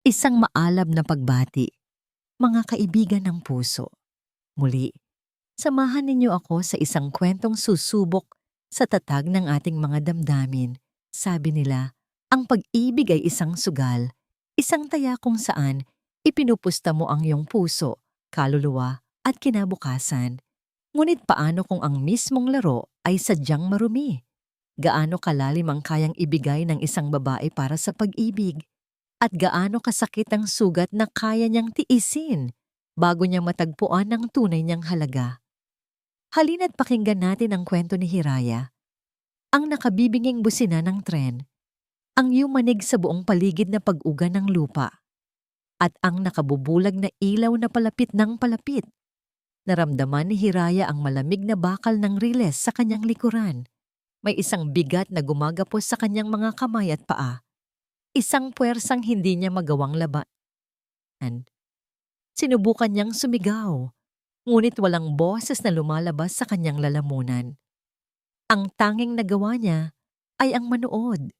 Isang maalab na pagbati, mga kaibigan ng puso. Muli, samahan ninyo ako sa isang kwentong susubok sa tatag ng ating mga damdamin. Sabi nila, ang pag-ibig ay isang sugal, isang taya kung saan ipinupusta mo ang iyong puso, kaluluwa at kinabukasan. Ngunit paano kung ang mismong laro ay sadyang marumi? Gaano kalalim ang kayang ibigay ng isang babae para sa pag-ibig? At gaano kasakit ang sugat na kaya niyang tiisin bago niya matagpuan ang tunay niyang halaga. Halina't pakinggan natin ang kwento ni Hiraya, ang nakabibinging busina ng tren, ang yumanig sa buong paligid na pag-uga ng lupa, at ang nakabubulag na ilaw na palapit ng palapit. Naramdaman ni Hiraya ang malamig na bakal ng riles sa kanyang likuran. May isang bigat na gumagapos sa kanyang mga kamay at paa. Isang puwersang hindi niya magawang labanan. Sinubukan niyang sumigaw, ngunit walang boses na lumalabas sa kanyang lalamunan. Ang tanging nagawa niya ay ang manood,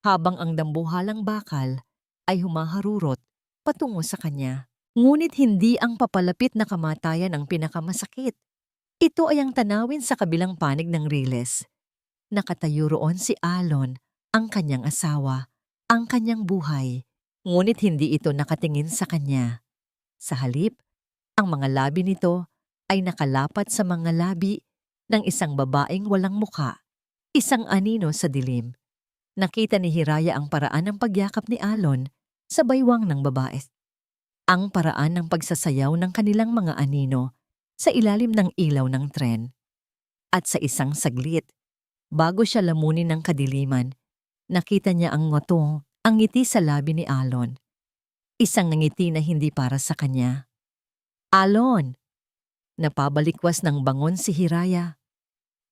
habang ang dambuhalang bakal ay humaharurot patungo sa kanya. Ngunit hindi ang papalapit na kamatayan ang pinakamasakit. Ito ay ang tanawin sa kabilang panig ng riles. Nakatayo roon si Alon, ang kanyang asawa, ang kanyang buhay, ngunit hindi ito nakatingin sa kanya. Sa halip, ang mga labi nito ay nakalapat sa mga labi ng isang babaeng walang muka, isang anino sa dilim. Nakita ni Hiraya ang paraan ng pagyakap ni Alon sa baywang ng babae. Ang paraan ng pagsasayaw ng kanilang mga anino sa ilalim ng ilaw ng tren. At sa isang saglit, bago siya lamunin ng kadiliman, nakita niya ang ngotong, ang ngiti sa labi ni Alon. Isang ngiti na hindi para sa kanya. Alon! Napabalikwas ng bangon si Hiraya.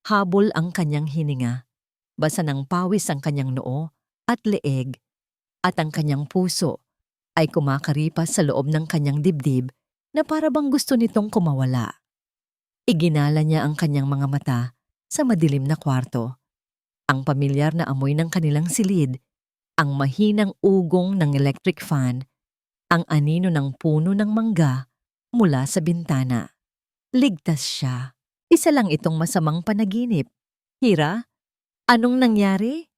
Habol ang kanyang hininga. Basa ng pawis ang kanyang noo at leeg, at ang kanyang puso ay kumakaripas sa loob ng kanyang dibdib na para bang gusto nitong kumawala. Iginala niya ang kanyang mga mata sa madilim na kwarto. Ang pamilyar na amoy ng kanilang silid, ang mahinang ugong ng electric fan, ang anino ng puno ng mangga mula sa bintana. Ligtas siya. Isa lang itong masamang panaginip. Hira, anong nangyari?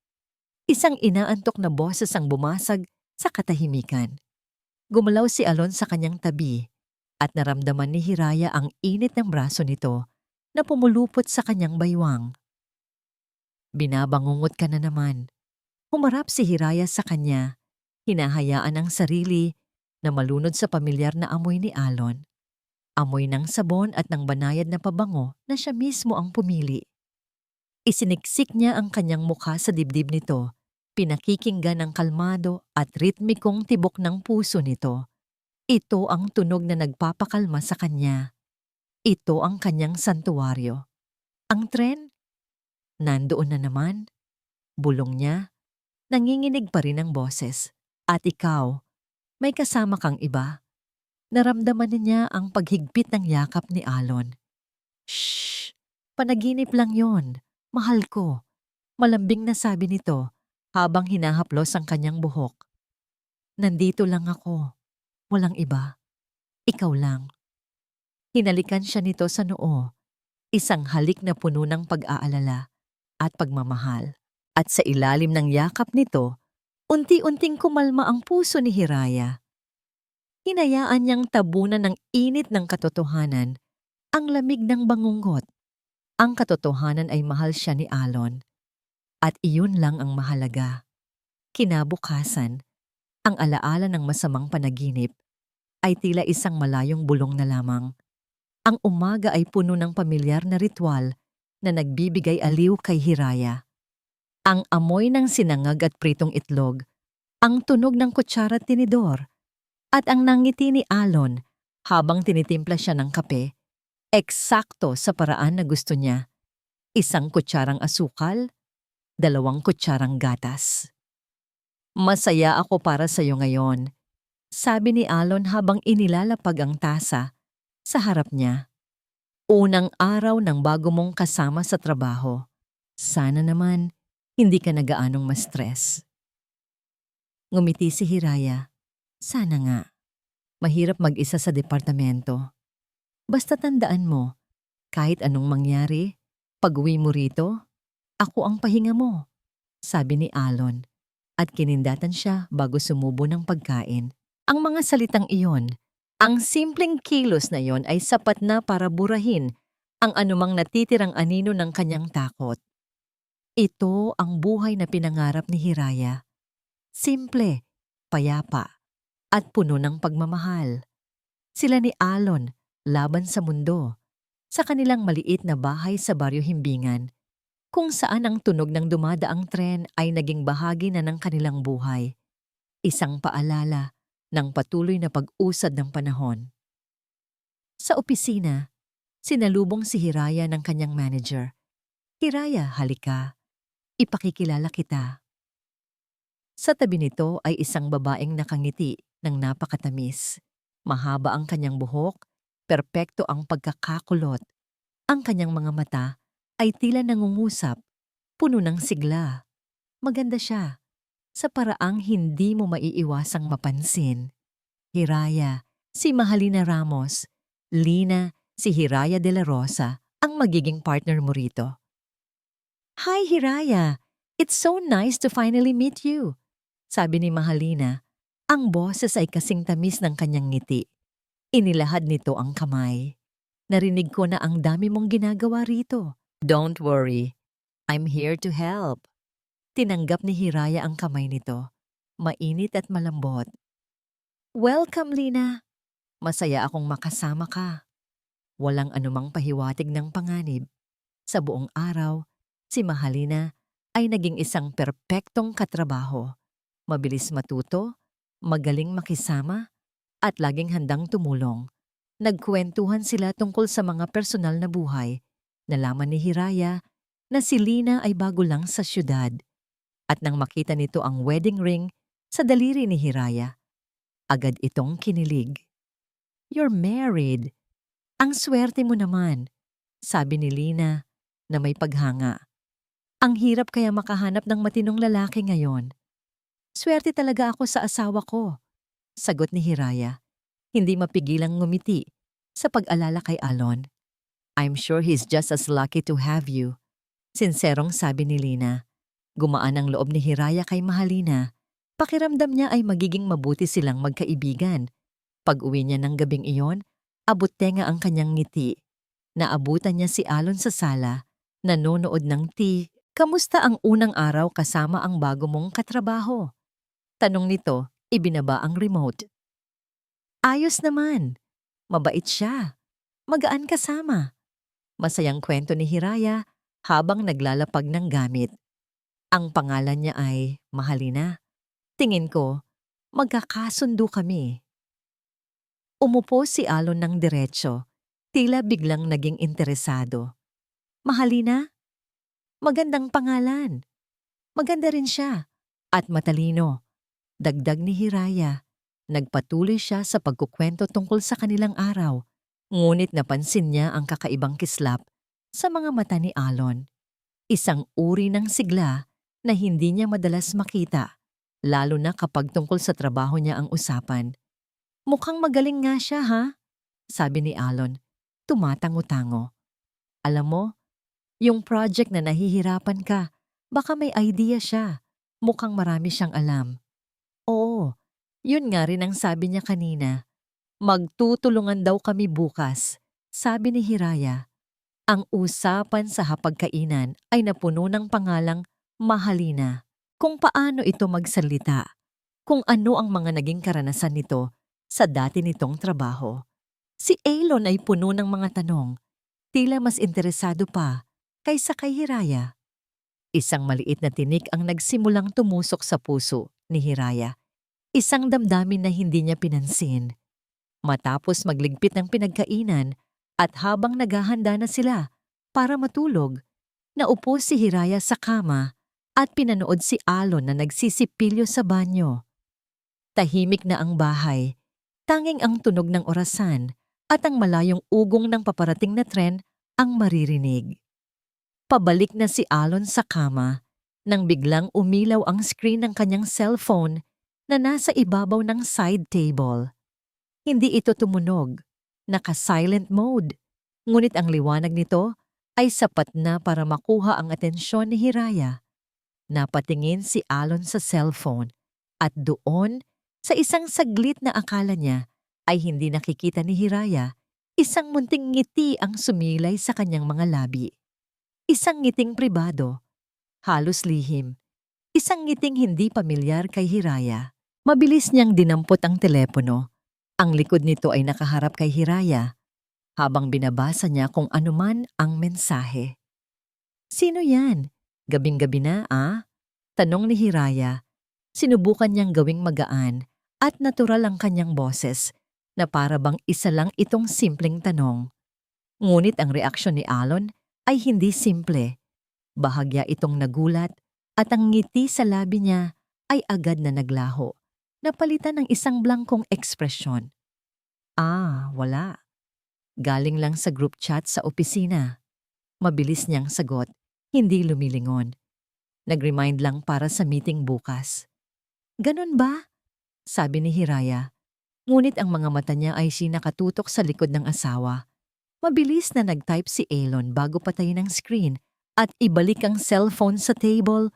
Isang inaantok na boses ang bumasag sa katahimikan. Gumalaw si Alon sa kanyang tabi at naramdaman ni Hiraya ang init ng braso nito na pumulupot sa kanyang baywang. Binabangungot ka na naman. Humarap si Hiraya sa kanya, hinahayaan ang sarili na malunod sa pamilyar na amoy ni Alon. Amoy ng sabon at ng banayad na pabango na siya mismo ang pumili. Isiniksik niya ang kanyang mukha sa dibdib nito, pinakikinggan ng kalmado at ritmikong tibok ng puso nito. Ito ang tunog na nagpapakalma sa kanya. Ito ang kanyang santuwaryo. Ang tren? Nandoon na naman. Bulong niya. Nanginginig pa rin ang boses. At ikaw, may kasama kang iba. Naramdaman niya ang paghigpit ng yakap ni Alon. Shh! Panaginip lang yon. Mahal ko. Malambing na sabi nito habang hinahaplos ang kanyang buhok. Nandito lang ako. Walang iba. Ikaw lang. Hinalikan siya nito sa noo. Isang halik na puno ng pag-aalala at pagmamahal. At sa ilalim ng yakap nito, unti-unting kumalma ang puso ni Hiraya. Hinayaan niyang tabunan ng init ng katotohanan, ang lamig ng bangungot. Ang katotohanan ay mahal siya ni Alon. At iyon lang ang mahalaga. Kinabukasan, ang alaala ng masamang panaginip ay tila isang malayong bulong na lamang. Ang umaga ay puno ng pamilyar na ritual na nagbibigay aliw kay Hiraya. Ang amoy ng sinangag at pritong itlog, ang tunog ng kutsara at tinidor, at ang nangiti ni Alon habang tinitimpla siya ng kape, eksakto sa paraan na gusto niya. Isang kutsarang asukal, 2 kutsarang gatas. Masaya ako para sa iyo ngayon, sabi ni Alon habang inilalapag ang tasa sa harap niya. Unang araw ng bago mong kasama sa trabaho. Sana naman hindi ka na gaanong ma-stress. Ngumiti si Hiraya. Sana nga. Mahirap mag-isa sa departamento. Basta tandaan mo, kahit anong mangyari, pag-uwi mo rito, ako ang pahinga mo, sabi ni Alon. At kinindatan siya bago sumubo ng pagkain. Ang mga salitang iyon, ang simpleng kilos na iyon ay sapat na para burahin ang anumang natitirang anino ng kanyang takot. Ito ang buhay na pinangarap ni Hiraya. Simple, payapa, at puno ng pagmamahal. Sila ni Alon, laban sa mundo, sa kanilang maliit na bahay sa Baryo Himbingan, kung saan ang tunog ng dumadaang tren ay naging bahagi na ng kanilang buhay. Isang paalala ng patuloy na pag-usad ng panahon. Sa opisina, sinalubong si Hiraya ng kanyang manager. Hiraya, halika. Ipakikilala kita. Sa tabi nito ay isang babaeng nakangiti ng napakatamis. Mahaba ang kanyang buhok, perpekto ang pagkakakulot. Ang kanyang mga mata ay tila nangungusap, puno ng sigla. Maganda siya, sa paraang hindi mo maiiwasang mapansin. Hiraya, si Mahalina Ramos. Lina, si Hiraya de la Rosa, ang magiging partner mo rito. Hi Hiraya, it's so nice to finally meet you, sabi ni Mahalina. Ang boses ay kasing tamis ng kanyang ngiti. Inilahad nito ang kamay. Narinig ko na ang dami mong ginagawa rito. Don't worry, I'm here to help. Tinanggap ni Hiraya ang kamay nito. Mainit at malambot. Welcome, Lina. Masaya akong makasama ka. Walang anumang pahiwatig ng panganib. Sa buong araw, si Mahalina ay naging isang perpektong katrabaho. Mabilis matuto, magaling makisama, at laging handang tumulong. Nagkwentuhan sila tungkol sa mga personal na buhay. Nalaman ni Hiraya na si Lina ay bago lang sa syudad. At nang makita nito ang wedding ring sa daliri ni Hiraya, agad itong kinilig. You're married. Ang swerte mo naman, sabi ni Lina na may paghanga. Ang hirap kaya makahanap ng matinong lalaki ngayon. Swerte talaga ako sa asawa ko, sagot ni Hiraya. Hindi mapigilang ngumiti sa pag-alala kay Alon. I'm sure he's just as lucky to have you, sinserong sabi ni Lina. Gumaan ang loob ni Hiraya kay Mahalina. Pakiramdam niya ay magiging mabuti silang magkaibigan. Pag-uwi niya ng gabing iyon, abot tenga ang kanyang ngiti. Naabutan niya si Alon sa sala, nanonood ng tea. Kamusta ang unang araw kasama ang bago mong katrabaho? Tanong nito, ibinaba ang remote. Ayos naman. Mabait siya. Magaan kasama. Masayang kwento ni Hiraya habang naglalapag ng gamit. Ang pangalan niya ay Mahalina. Tingin ko, magkakasundo kami. Umupo si Alon ng diretso, tila biglang naging interesado. Mahalina? Magandang pangalan. Maganda rin siya. At matalino. Dagdag ni Hiraya. Nagpatuloy siya sa pagkukwento tungkol sa kanilang araw. Ngunit napansin niya ang kakaibang kislap sa mga mata ni Alon. Isang uri ng sigla na hindi niya madalas makita, lalo na kapag tungkol sa trabaho niya ang usapan. Mukhang magaling nga siya, ha? Sabi ni Alon, tumatango-tango. Alam mo, yung project na nahihirapan ka, baka may idea siya. Mukhang marami siyang alam. Oo, yun nga rin ang sabi niya kanina. Magtutulungan daw kami bukas, sabi ni Hiraya. Ang usapan sa hapagkainan ay napuno ng pangalang Mahalina. Kung paano ito magsalita, kung ano ang mga naging karanasan nito sa dati nitong trabaho. Si Alon ay puno ng mga tanong, tila mas interesado pa kaysa kay Hiraya. Isang maliit na tinik ang nagsimulang tumusok sa puso ni Hiraya. Isang damdamin na hindi niya pinansin. Matapos magligpit ng pinagkainan at habang naghahanda na sila para matulog, naupo si Hiraya sa kama at pinanood si Alon na nagsisipilyo sa banyo. Tahimik na ang bahay. Tanging ang tunog ng orasan at ang malayong ugong ng paparating na tren ang maririnig. Pabalik na si Alon sa kama nang biglang umilaw ang screen ng kanyang cellphone. na nasa ibabaw ng side table. Hindi ito tumunog, naka-silent mode. Ngunit ang liwanag nito ay sapat na para makuha ang atensyon ni Hiraya. Napatingin si Alon sa cellphone at doon, sa isang saglit na akala niya ay hindi nakikita ni Hiraya, isang munting ngiti ang sumilay sa kanyang mga labi. Isang ngiting pribado, halos lihim. Isang ngiting hindi pamilyar kay Hiraya. Mabilis niyang dinampot ang telepono. Ang likod nito ay nakaharap kay Hiraya habang binabasa niya kung anuman ang mensahe. "Sino yan? Gabing-gabi na, ah?" Tanong ni Hiraya. Sinubukan niyang gawing magaan at natural ang kanyang boses na para bang isa lang itong simpleng tanong. Ngunit ang reaksyon ni Alon ay hindi simple. Bahagya itong nagulat at ang ngiti sa labi niya ay agad na naglaho, napalitan ng isang blangkong ekspresyon. "Ah, wala. Galing lang sa group chat sa opisina." Mabilis niyang sagot, hindi lumilingon. "Nag-remind lang para sa meeting bukas." "Ganun ba?" sabi ni Hiraya. Ngunit ang mga mata niya ay sinakatutok sa likod ng asawa. Mabilis na nag-type si Alon bago patayin ang screen at ibalik ang cellphone sa table.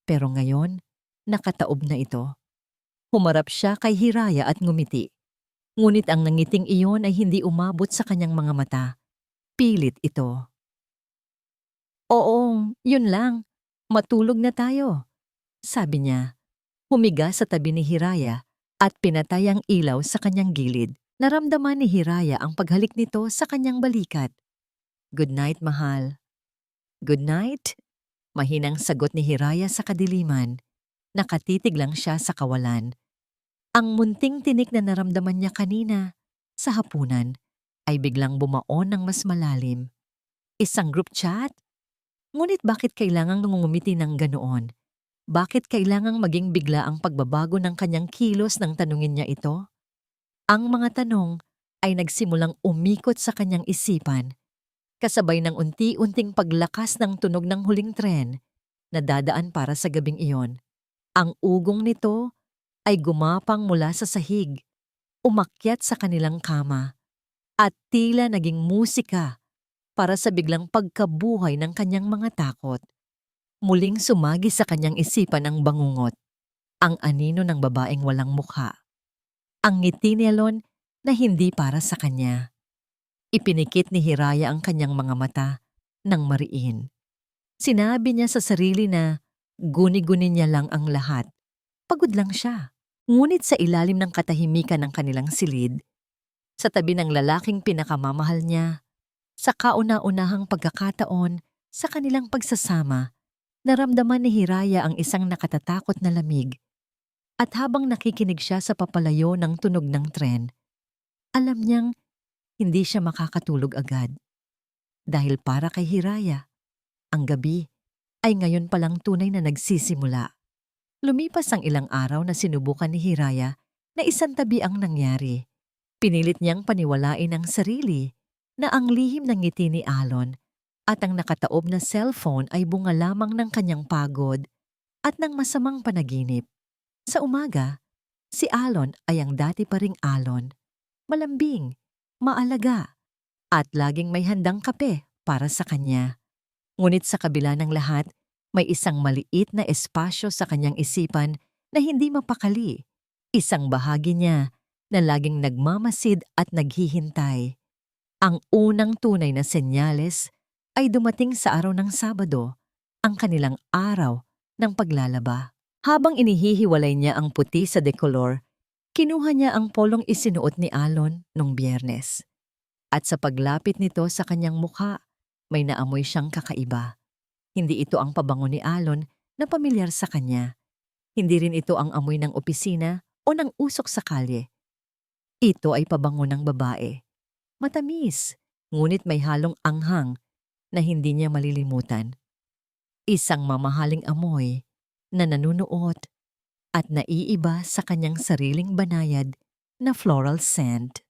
Pero ngayon, nakataob na ito. Humarap siya kay Hiraya at ngumiti. Ngunit ang nangiting iyon ay hindi umabot sa kanyang mga mata. Pilit ito. "Oo, yun lang. Matulog na tayo," sabi niya. Humiga sa tabi ni Hiraya at pinatay ang ilaw sa kanyang gilid. Naramdaman ni Hiraya ang paghalik nito sa kanyang balikat. "Good night, mahal." "Good night?" Mahinang sagot ni Hiraya sa kadiliman. Nakatitig lang siya sa kawalan. Ang munting tinik na naramdaman niya kanina sa hapunan ay biglang bumaon ng mas malalim. Isang group chat? Ngunit bakit kailangang ngumiti ng ganoon? Bakit kailangang maging bigla ang pagbabago ng kanyang kilos nang tanungin niya ito? Ang mga tanong ay nagsimulang umikot sa kanyang isipan, kasabay ng unti-unting paglakas ng tunog ng huling tren na dadaan para sa gabing iyon. Ang ugong nito ay gumapang mula sa sahig, umakyat sa kanilang kama, at tila naging musika para sa biglang pagkabuhay ng kanyang mga takot. Muling sumagi sa kanyang isipan ang bangungot, ang anino ng babaeng walang mukha. Ang ngiti ni Alon na hindi para sa kanya. Ipinikit ni Hiraya ang kanyang mga mata ng mariin. Sinabi niya sa sarili na guni-guni niya lang ang lahat. Pagod lang siya. Ngunit sa ilalim ng katahimikan ng kanilang silid, sa tabi ng lalaking pinakamamahal niya, sa kauna-unahang pagkakataon sa kanilang pagsasama, naramdaman ni Hiraya ang isang nakatatakot na lamig. At habang nakikinig siya sa papalayo ng tunog ng tren, alam niyang hindi siya makakatulog agad. Dahil para kay Hiraya, ang gabi ay ngayon palang tunay na nagsisimula. Lumipas ang ilang araw na sinubukan ni Hiraya na isantabi ang nangyari. Pinilit niyang paniwalain ang sarili na ang lihim ng ngiti ni Alon at ang nakataob na cellphone ay bunga lamang ng kanyang pagod at ng masamang panaginip. Sa umaga, si Alon ay ang dati pa ring Alon, malambing, maalaga, at laging may handang kape para sa kanya. Ngunit sa kabila ng lahat, may isang maliit na espasyo sa kanyang isipan na hindi mapakali. Isang bahagi niya na laging nagmamasid at naghihintay. Ang unang tunay na senyales ay dumating sa araw ng Sabado, ang kanilang araw ng paglalaba. Habang inihihiwalay niya ang puti sa decolor, kinuha niya ang polong isinuot ni Alon nung Biyernes. At sa paglapit nito sa kanyang mukha, may naamoy siyang kakaiba. Hindi ito ang pabango ni Alon na pamilyar sa kanya. Hindi rin ito ang amoy ng opisina o ng usok sa kalye. Ito ay pabango ng babae. Matamis, ngunit may halong anghang na hindi niya malilimutan. Isang mamahaling amoy na nanunuot at naiiba sa kanyang sariling banayad na floral scent.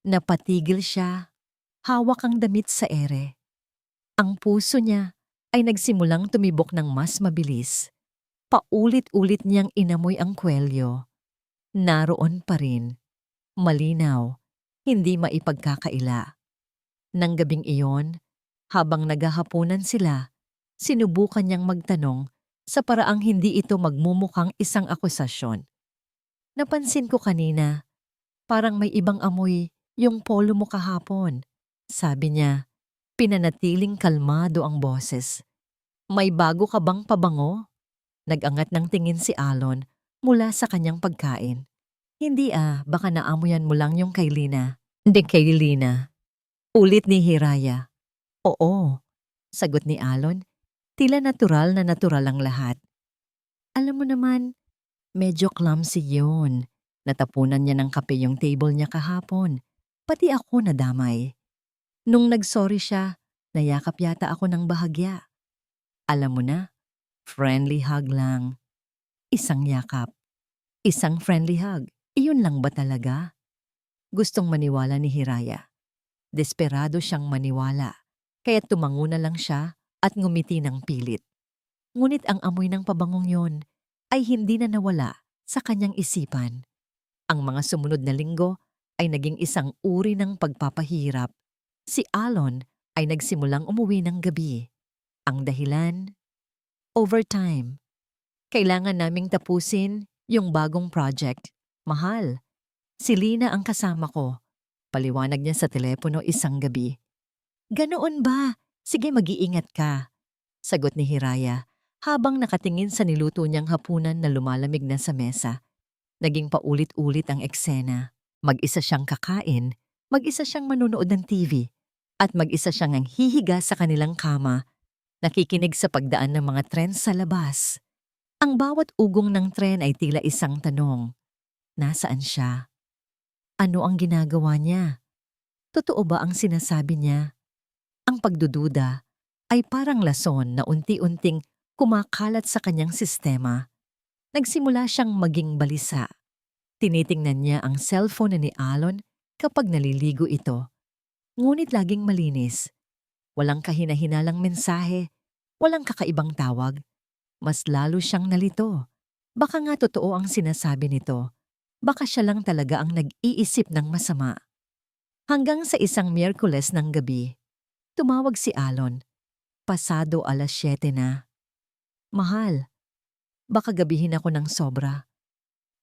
Napatigil siya, hawak ang damit sa ere. Ang puso niya ay nagsimulang tumibok ng mas mabilis. Paulit-ulit niyang inamoy ang kwelyo. Naroon pa rin. Malinaw. Hindi maipagkakaila. Nang gabing iyon, habang naghahapunan sila, sinubukan niyang magtanong sa paraang hindi ito magmumukhang isang akusasyon. Napansin ko kanina, parang may ibang amoy yung polo mo kahapon. Sabi niya, pinanatiling kalmado ang boses. May bago ka bang pabango? Nag-angat ng tingin si Alon mula sa kanyang pagkain. Hindi baka naamoyan mo lang yung kay Lina. Hindi kay Lina. Ulit ni Hiraya. Oo, sagot ni Alon. Tila natural na natural ang lahat. Alam mo naman, medyo clumsy yun. Natapunan niya ng kape yung table niya kahapon. Pati ako nadamay. Nung nagsorry siya, nayakap yata ako ng bahagya. Alam mo na, friendly hug lang. Isang yakap. Isang friendly hug. Iyon lang ba talaga? Gustong maniwala ni Hiraya. Desperado siyang maniwala. Kaya tumango na lang siya at ngumiti ng pilit. Ngunit ang amoy ng pabangong yon ay hindi na nawala sa kanyang isipan. Ang mga sumunod na linggo ay naging isang uri ng pagpapahirap. Si Alon ay nagsimulang umuwi ng gabi. Ang dahilan? Overtime. Kailangan naming tapusin yung bagong project. Mahal. Si Lina ang kasama ko. Paliwanag niya sa telepono isang gabi. Ganoon ba? Sige, mag-iingat ka. Sagot ni Hiraya habang nakatingin sa niluto niyang hapunan na lumalamig na sa mesa. Naging paulit-ulit ang eksena. Mag-isa siyang kakain, mag-isa siyang manunood ng TV, at mag-isa siyang ang hihiga sa kanilang kama, nakikinig sa pagdaan ng mga tren sa labas. Ang bawat ugong ng tren ay tila isang tanong. Nasaan siya? Ano ang ginagawa niya? Totoo ba ang sinasabi niya? Ang pagdududa ay parang lason na unti-unting kumakalat sa kanyang sistema. Nagsimula siyang maging balisa. Tinitingnan niya ang cellphone ni Alon kapag naliligo ito. Ngunit laging malinis. Walang kahina-hinalang mensahe, walang kakaibang tawag. Mas lalo siyang nalito. Baka nga totoo ang sinasabi nito. Baka siya lang talaga ang nag-iisip ng masama. Hanggang sa isang Miyerkules ng gabi, tumawag si Alon. Pasado 7:00 na. Mahal, baka gabihin ako ng sobra.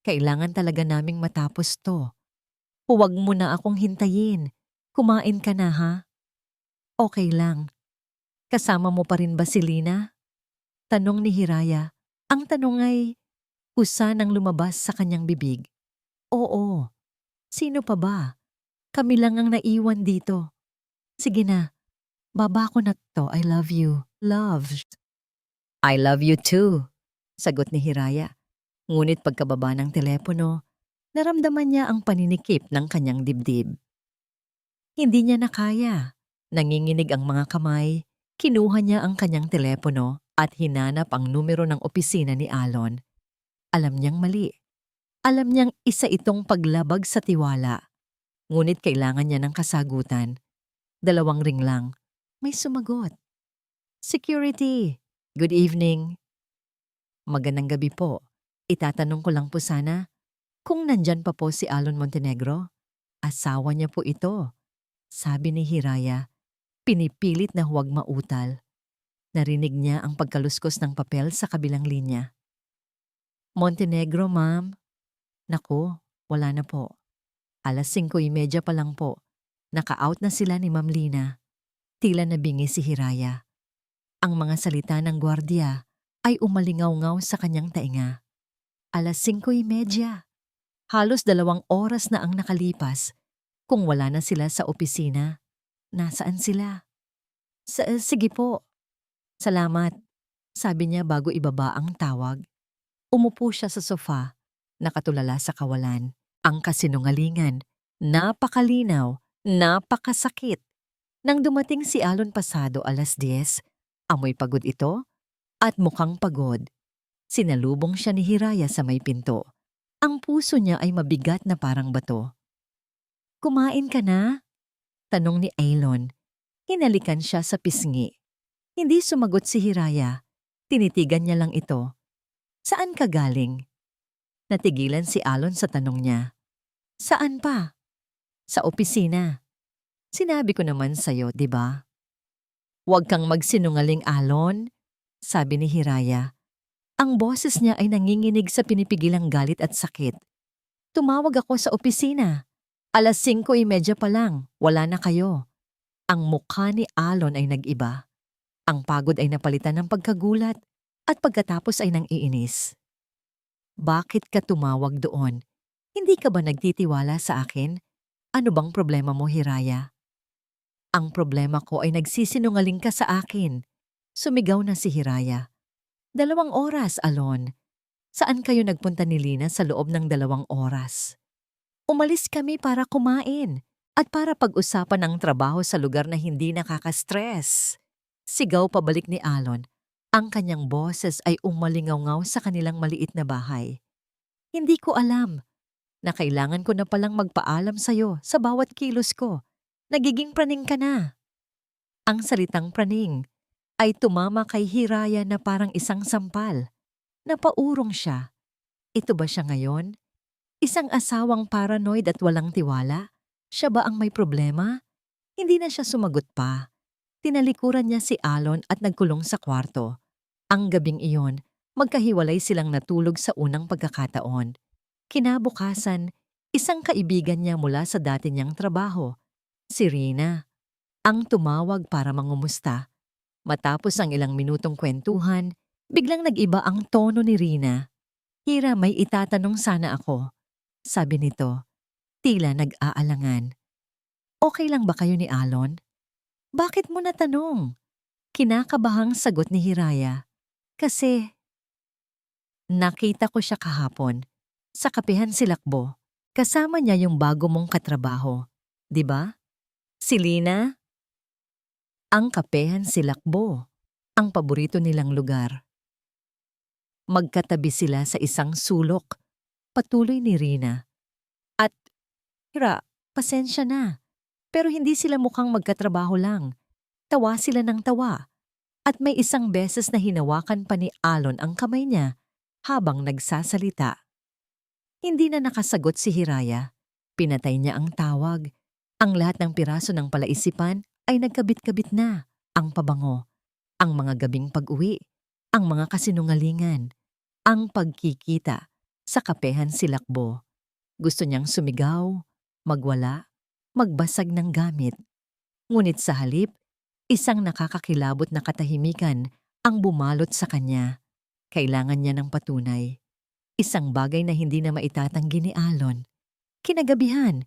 Kailangan talaga naming matapos to. Huwag mo na akong hintayin. Kumain ka na ha? Okay lang. Kasama mo pa rin ba si Lina? Tanong ni Hiraya. Ang tanong ay kusa nang lumabas sa kanyang bibig. Oo. Sino pa ba? Kami lang ang naiwan dito. Sige na. Baba ko na to. I love you. Love. I love you too. Sagot ni Hiraya. Ngunit pagkababa ng telepono, naramdaman niya ang paninikip ng kanyang dibdib. Hindi niya na kaya. Nanginginig ang mga kamay, kinuha niya ang kanyang telepono at hinanap ang numero ng opisina ni Alon. Alam niyang mali. Alam niyang isa itong paglabag sa tiwala. Ngunit kailangan niya ng kasagutan. 2 ring lang. May sumagot. Security. Good evening. Magandang gabi po. Itatanong ko lang po sana, kung nandyan pa po si Alon Montenegro? Asawa niya po ito. Sabi ni Hiraya, pinipilit na huwag mautal. Narinig niya ang pagkaluskos ng papel sa kabilang linya. Montenegro, ma'am. Naku, wala na po. 5:30 pa lang po. Naka-out na sila ni Ma'am Lina. Tila nabingi si Hiraya. Ang mga salita ng gwardiya ay umalingaw-ngaw sa kanyang tainga. 5:30. Halos 2 oras na ang nakalipas. Kung wala na sila sa opisina, nasaan sila? Sige po. Salamat, sabi niya bago ibaba ang tawag. Umupo siya sa sofa, nakatulala sa kawalan. Ang kasinungalingan, napakalinaw, napakasakit. Nang dumating si Alon pasado 10:00, amoy pagod ito at mukhang pagod. Sinalubong siya ni Hiraya sa may pinto. Ang puso niya ay mabigat na parang bato. Kumain ka na? Tanong ni Alon. Hinalikan siya sa pisngi. Hindi sumagot si Hiraya. Tinitigan niya lang ito. Saan ka galing? Natigilan si Alon sa tanong niya. Saan pa? Sa opisina. Sinabi ko naman sa'yo, di ba? Huwag kang magsinungaling, Alon, sabi ni Hiraya. Ang boses niya ay nanginginig sa pinipigilang galit at sakit. Tumawag ako sa opisina. 5:30 pa lang, wala na kayo. Ang mukha ni Alon ay nag-iba. Ang pagod ay napalitan ng pagkagulat at pagkatapos ay nang-iinis. Bakit ka tumawag doon? Hindi ka ba nagtitiwala sa akin? Ano bang problema mo, Hiraya? Ang problema ko ay nagsisinungaling ka sa akin. Sumigaw na si Hiraya. 2 oras, Alon. Saan kayo nagpunta ni Lina sa loob ng 2 oras? Umalis kami para kumain at para pag-usapan ang trabaho sa lugar na hindi nakaka-stress. Sigaw pabalik ni Alon. Ang kanyang boses ay umalingaw-ngaw sa kanilang maliit na bahay. Hindi ko alam na kailangan ko na palang magpaalam sa'yo sa bawat kilos ko. Nagiging praning ka na. Ang salitang praning ay tumama kay Hiraya na parang isang sampal. Napaurong siya. Ito ba siya ngayon? Isang asawang paranoid at walang tiwala? Siya ba ang may problema? Hindi na siya sumagot pa. Tinalikuran niya si Alon at nagkulong sa kwarto. Ang gabing iyon, magkahiwalay silang natulog sa unang pagkakataon. Kinabukasan, isang kaibigan niya mula sa dati niyang trabaho, si Rina, ang tumawag para mangumusta. Matapos ang ilang minutong kwentuhan, biglang nag-iba ang tono ni Rina. Hira, may itatanong sana ako. Sabi nito, tila nag-aalangan. Okay lang ba kayo ni Alon? Bakit mo natanong? Kinakabahang sagot ni Hiraya. Kasi, nakita ko siya kahapon. Sa kapihan si Lakbo. Kasama niya yung bago mong katrabaho. 'Di ba? Si Lina? Ang kapehan si Lakbo. Ang paborito nilang lugar. Magkatabi sila sa isang sulok. Patuloy ni Rina. At, Hira, pasensya na. Pero hindi sila mukhang magkatrabaho lang. Tawa sila ng tawa. At may isang beses na hinawakan pa ni Alon ang kamay niya habang nagsasalita. Hindi na nakasagot si Hiraya. Pinatay niya ang tawag. Ang lahat ng piraso ng palaisipan ay nagkabit-kabit na. Ang pabango, ang mga gabing pag-uwi, ang mga kasinungalingan, ang pagkikita sa kapehan si Lakbo. Gusto niyang sumigaw, magwala, magbasag ng gamit. Ngunit sa halip, isang nakakakilabot na katahimikan ang bumalot sa kanya. Kailangan niya ng patunay. Isang bagay na hindi na maitatanggi ni Alon. Kinagabihan,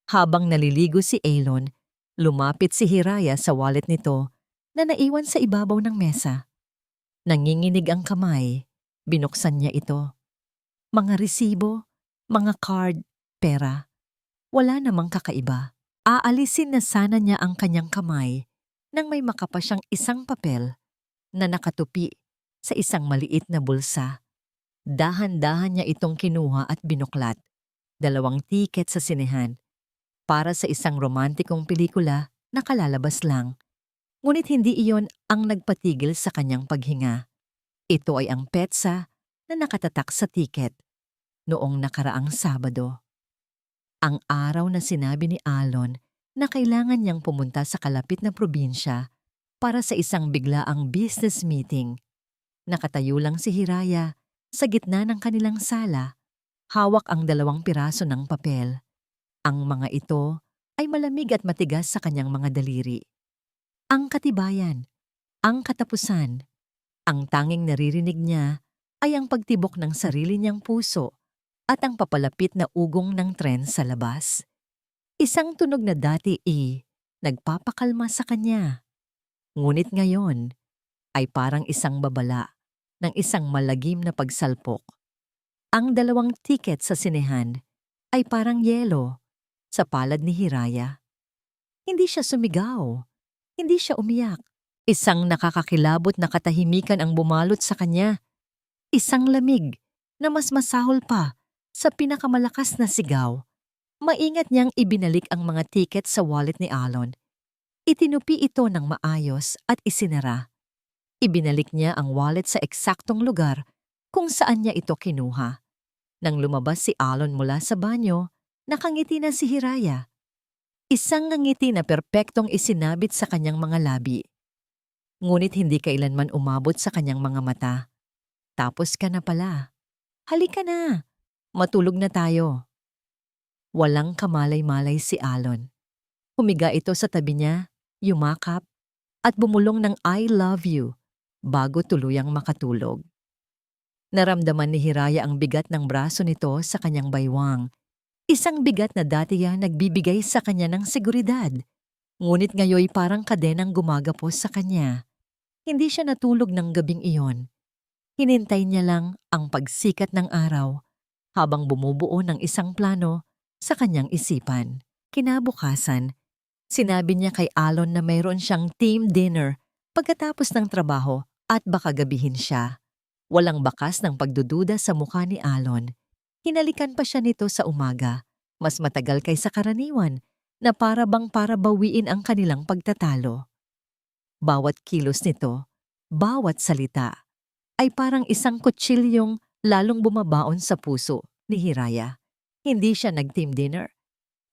habang naliligo si Alon, lumapit si Hiraya sa wallet nito na naiwan sa ibabaw ng mesa. Nanginginig ang kamay, binuksan niya ito. Mga resibo, mga card, pera. Wala namang kakaiba. Aalisin na sana niya ang kanyang kamay nang may makapa siyang isang papel na nakatupi sa isang maliit na bulsa. Dahan-dahan niya itong kinuha at binuklat. 2 tiket sa sinehan para sa isang romantikong pelikula na kalalabas lang. Ngunit hindi iyon ang nagpatigil sa kanyang paghinga. Ito ay ang petsa na nakatatak sa tiket noong nakaraang Sabado. Ang araw na sinabi ni Alon na kailangan niyang pumunta sa kalapit na probinsya para sa isang biglaang business meeting. Nakatayo lang si Hiraya sa gitna ng kanilang sala, hawak ang 2 piraso ng papel. Ang mga ito ay malamig at matigas sa kanyang mga daliri. Ang katibayan, ang katapusan, ang tanging naririnig niya ay ang pagtibok ng sarili niyang puso at ang papalapit na ugong ng tren sa labas. Isang tunog na dati nagpapakalma sa kanya. Ngunit ngayon ay parang isang babala ng isang malagim na pagsalpok. Ang 2 tiket sa sinehan ay parang yelo sa palad ni Hiraya. Hindi siya sumigaw. Hindi siya umiyak. Isang nakakakilabot na katahimikan ang bumalot sa kanya. Isang lamig na mas masahol pa sa pinakamalakas na sigaw. Maingat niyang ibinalik ang mga tiket sa wallet ni Alon. Itinupi ito ng maayos at isinara. Ibinalik niya ang wallet sa eksaktong lugar kung saan niya ito kinuha. Nang lumabas si Alon mula sa banyo, nakangiti na si Hiraya. Isang ngiti na perpektong isinabit sa kanyang mga labi. Ngunit hindi kailanman umabot sa kanyang mga mata. Tapos ka na pala. Halika na. Matulog na tayo. Walang kamalay-malay si Alon. Humiga ito sa tabi niya, yumakap, at bumulong ng I love you bago tuluyang makatulog. Naramdaman ni Hiraya ang bigat ng braso nito sa kanyang baywang. Isang bigat na dati yang nagbibigay sa kanya ng seguridad. Ngunit ngayoy parang kadenang gumagapos sa kanya. Hindi siya natulog ng gabing iyon. Hinintay niya lang ang pagsikat ng araw habang bumubuo ng isang plano sa kanyang isipan. Kinabukasan, sinabi niya kay Alon na mayroon siyang team dinner pagkatapos ng trabaho at baka gabihin siya. Walang bakas ng pagdududa sa mukha ni Alon. Hinalikan pa siya nito sa umaga, mas matagal kaysa karaniwan, na para bawiin ang kanilang pagtatalo. Bawat kilos nito, bawat salita, ay parang isang kutsilyong lalong bumabaon sa puso ni Hiraya. Hindi siya nag-team dinner.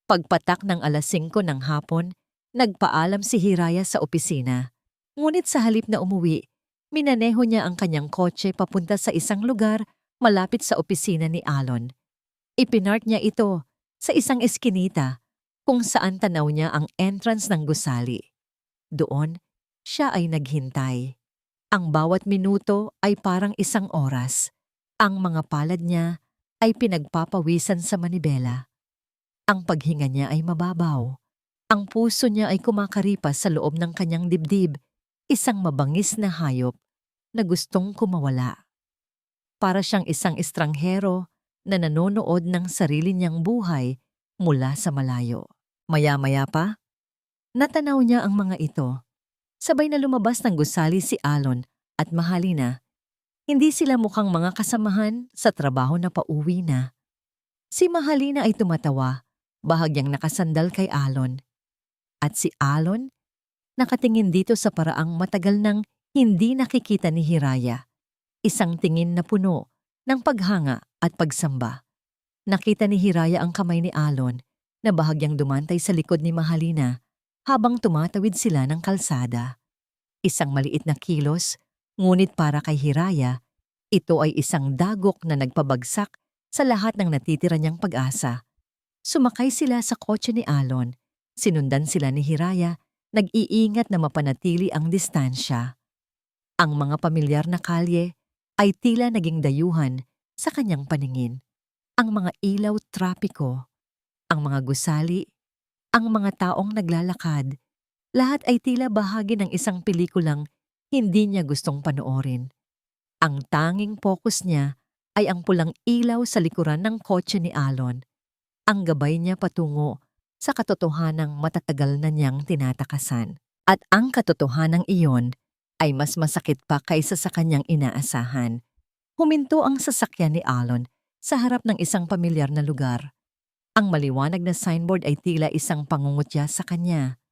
Pagpatak ng 5:00 ng hapon, nagpaalam si Hiraya sa opisina. Ngunit sa halip na umuwi, minaneho niya ang kanyang kotse papunta sa isang lugar malapit sa opisina ni Alon. Ipinark niya ito sa isang eskinita kung saan tanaw niya ang entrance ng gusali. Doon, siya ay naghintay. Ang bawat minuto ay parang isang oras. Ang mga palad niya ay pinagpapawisan sa manibela. Ang paghinga niya ay mababaw. Ang puso niya ay kumakaripas sa loob ng kanyang dibdib, isang mabangis na hayop na gustong kumawala. Para siyang isang estranghero na nanonood ng sarili niyang buhay mula sa malayo. Maya-maya pa, natanaw niya ang mga ito. Sabay na lumabas ng gusali si Alon at Mahalina. Hindi sila mukhang mga kasamahan sa trabaho na pauwi na. Si Mahalina ay tumatawa, bahagyang nakasandal kay Alon. At si Alon, nakatingin dito sa paraang matagal nang hindi nakikita ni Hiraya. Isang tingin na puno ng paghanga at pagsamba. Nakita ni Hiraya ang kamay ni Alon na bahagyang dumantay sa likod ni Mahalina habang tumatawid sila ng kalsada. Isang maliit na kilos, ngunit para kay Hiraya, ito ay isang dagok na nagpabagsak sa lahat ng natitira niyang pag-asa. Sumakay sila sa kotse ni Alon. Sinundan sila ni Hiraya, nag-iingat na mapanatili ang distansya. Ang mga pamilyar na kalye ay tila naging dayuhan sa kanyang paningin. Ang mga ilaw trapiko, ang mga gusali, ang mga taong naglalakad, lahat ay tila bahagi ng isang pelikulang hindi niya gustong panoorin. Ang tanging focus niya ay ang pulang ilaw sa likuran ng kotse ni Alon. Ang gabay niya patungo sa katotohanang matatagal na niyang tinatakasan. At ang katotohanang iyon ay mas masakit pa kaysa sa kanyang inaasahan. Huminto ang sasakyan ni Alon sa harap ng isang pamilyar na lugar. Ang maliwanag na signboard ay tila isang pangungutya sa kanya.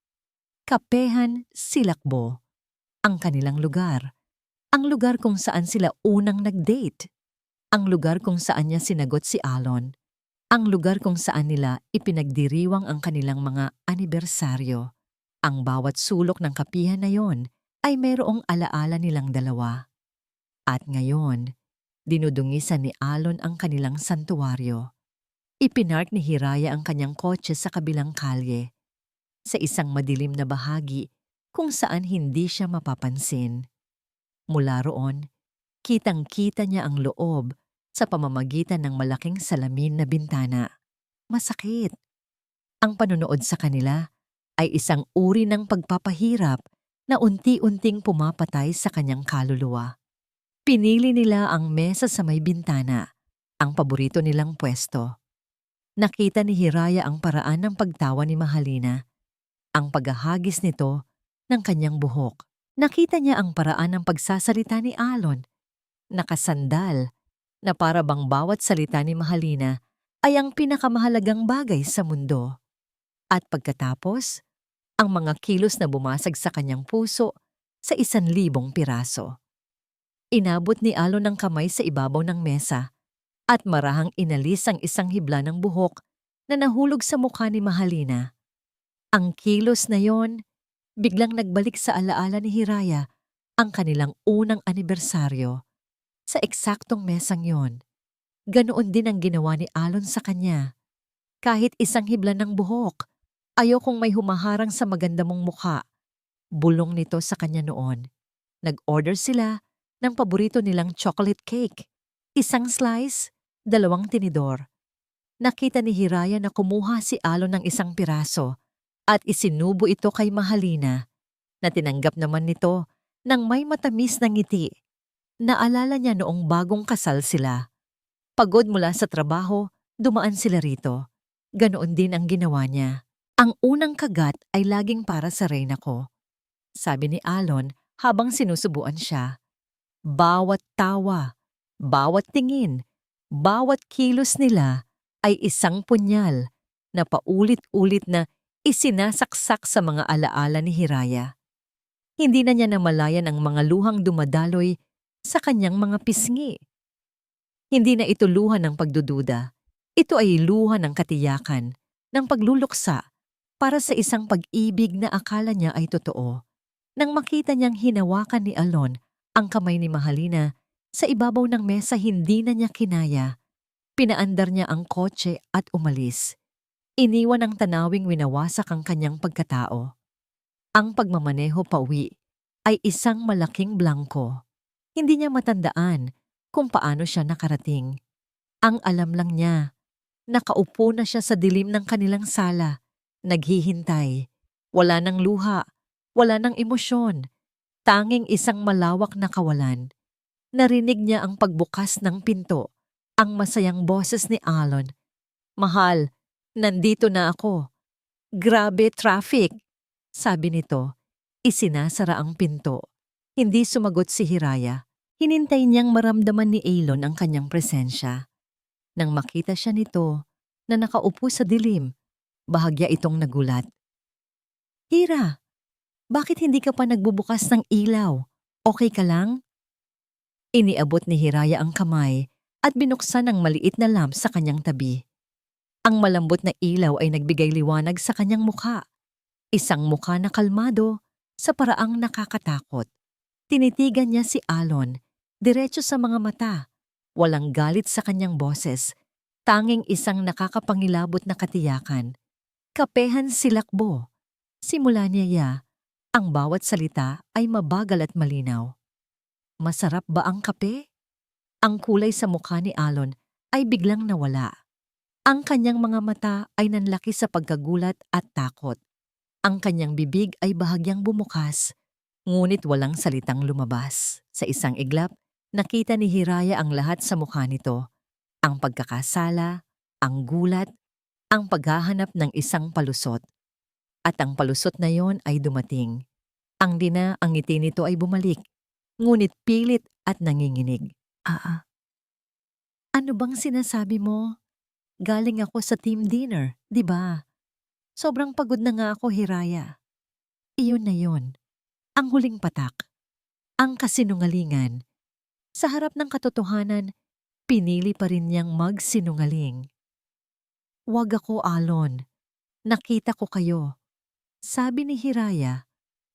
Kapehan Silakbo, ang kanilang lugar. Ang lugar kung saan sila unang nag-date. Ang lugar kung saan niya sinagot si Alon. Ang lugar kung saan nila ipinagdiriwang ang kanilang mga anibersaryo. Ang bawat sulok ng kapihan na yon ay mayroong alaala nilang dalawa. At ngayon, dinudungisan ni Alon ang kanilang santuwaryo. Ipinark ni Hiraya ang kanyang kotse sa kabilang kalye, sa isang madilim na bahagi kung saan hindi siya mapapansin. Mula roon, kitang-kita niya ang loob sa pamamagitan ng malaking salamin na bintana. Masakit. Ang panonood sa kanila ay isang uri ng pagpapahirap na unti-unting pumapatay sa kanyang kaluluwa. Pinili nila ang mesa sa may bintana, ang paborito nilang pwesto. Nakita ni Hiraya ang paraan ng pagtawa ni Mahalina, ang paghahagis nito ng kanyang buhok. Nakita niya ang paraan ng pagsasalita ni Alon, nakasandal, na para bang bawat salita ni Mahalina ay ang pinakamahalagang bagay sa mundo. At pagkatapos, ang mga kilos na bumasag sa kanyang puso sa 1,000 piraso. Inabot ni Alon ang kamay sa ibabaw ng mesa at marahang inalis ang isang hibla ng buhok na nahulog sa mukha ni Mahalina. Ang kilos na yon, biglang nagbalik sa alaala ni Hiraya ang kanilang unang anibersaryo. Sa eksaktong mesang yon, ganoon din ang ginawa ni Alon sa kanya. Kahit isang hibla ng buhok, ayokong may humaharang sa maganda mong mukha. Bulong nito sa kanya noon. Nag-order sila ng paborito nilang chocolate cake. Isang slice, 2 tinidor. Nakita ni Hiraya na kumuha si Alon ng isang piraso at isinubo ito kay Mahalina, na tinanggap naman nito nang may matamis na ngiti. Naalala niya noong bagong kasal sila. Pagod mula sa trabaho, dumaan sila rito. Ganoon din ang ginawa niya. Ang unang kagat ay laging para sa reyna ko, sabi ni Alon habang sinusubuan siya. Bawat tawa, bawat tingin, bawat kilos nila ay isang punyal na paulit-ulit na isinasaksak sa mga alaala ni Hiraya. Hindi na niya namalayan ang mga luhang dumadaloy sa kanyang mga pisngi. Hindi na ito luha ng pagdududa. Ito ay luha ng katiyakan, ng pagluluksa para sa isang pag-ibig na akala niya ay totoo. Nang makita niyang hinawakan ni Alon ang kamay ni Mahalina sa ibabaw ng mesa, hindi na niya kinaya. Pinaandar niya ang kotse at umalis. Iniwan ang tanawing winawasak ang kanyang pagkatao. Ang pagmamaneho pauwi ay isang malaking blangko. Hindi niya matandaan kung paano siya nakarating. Ang alam lang niya, nakaupo na siya sa dilim ng kanilang sala, naghihintay. Wala ng luha, wala ng emosyon, tanging isang malawak na kawalan. Narinig niya ang pagbukas ng pinto, ang masayang boses ni Alon. "Mahal, nandito na ako." "Grabe traffic," sabi nito. Isinasara ang pinto. Hindi sumagot si Hiraya. Hinintay niyang maramdaman ni Alon ang kanyang presensya. Nang makita siya nito na nakaupo sa dilim, bahagya itong nagulat. "Hira, bakit hindi ka pa nagbubukas ng ilaw? Okay ka lang?" Iniabot ni Hiraya ang kamay at binuksan ang maliit na lamp sa kanyang tabi. Ang malambot na ilaw ay nagbigay liwanag sa kanyang mukha. Isang mukha na kalmado sa paraang nakakatakot. Tinitigan niya si Alon, diretso sa mga mata. Walang galit sa kanyang boses, tanging isang nakakapangilabot na katiyakan. Kapehan silakbo. Simula niya, ang bawat salita ay mabagal at malinaw. "Masarap ba ang kape?" Ang kulay sa mukha ni Alon ay biglang nawala. Ang kanyang mga mata ay nanlaki sa pagkagulat at takot. Ang kanyang bibig ay bahagyang bumukas, ngunit walang salitang lumabas. Sa isang iglap, nakita ni Hiraya ang lahat sa mukha nito. Ang pagkakasala, ang gulat, ang paghahanap ng isang palusot. At ang palusot na yon ay dumating. Ang ngiti nito ay bumalik, ngunit pilit at nanginginig. Ano bang sinasabi mo? Galing ako sa team dinner, di ba? Sobrang pagod na nga ako, Hiraya." Iyon na yon, ang huling patak, ang kasinungalingan. Sa harap ng katotohanan, pinili pa rin niyang magsinungaling. "Wag ako, Alon. Nakita ko kayo," sabi ni Hiraya.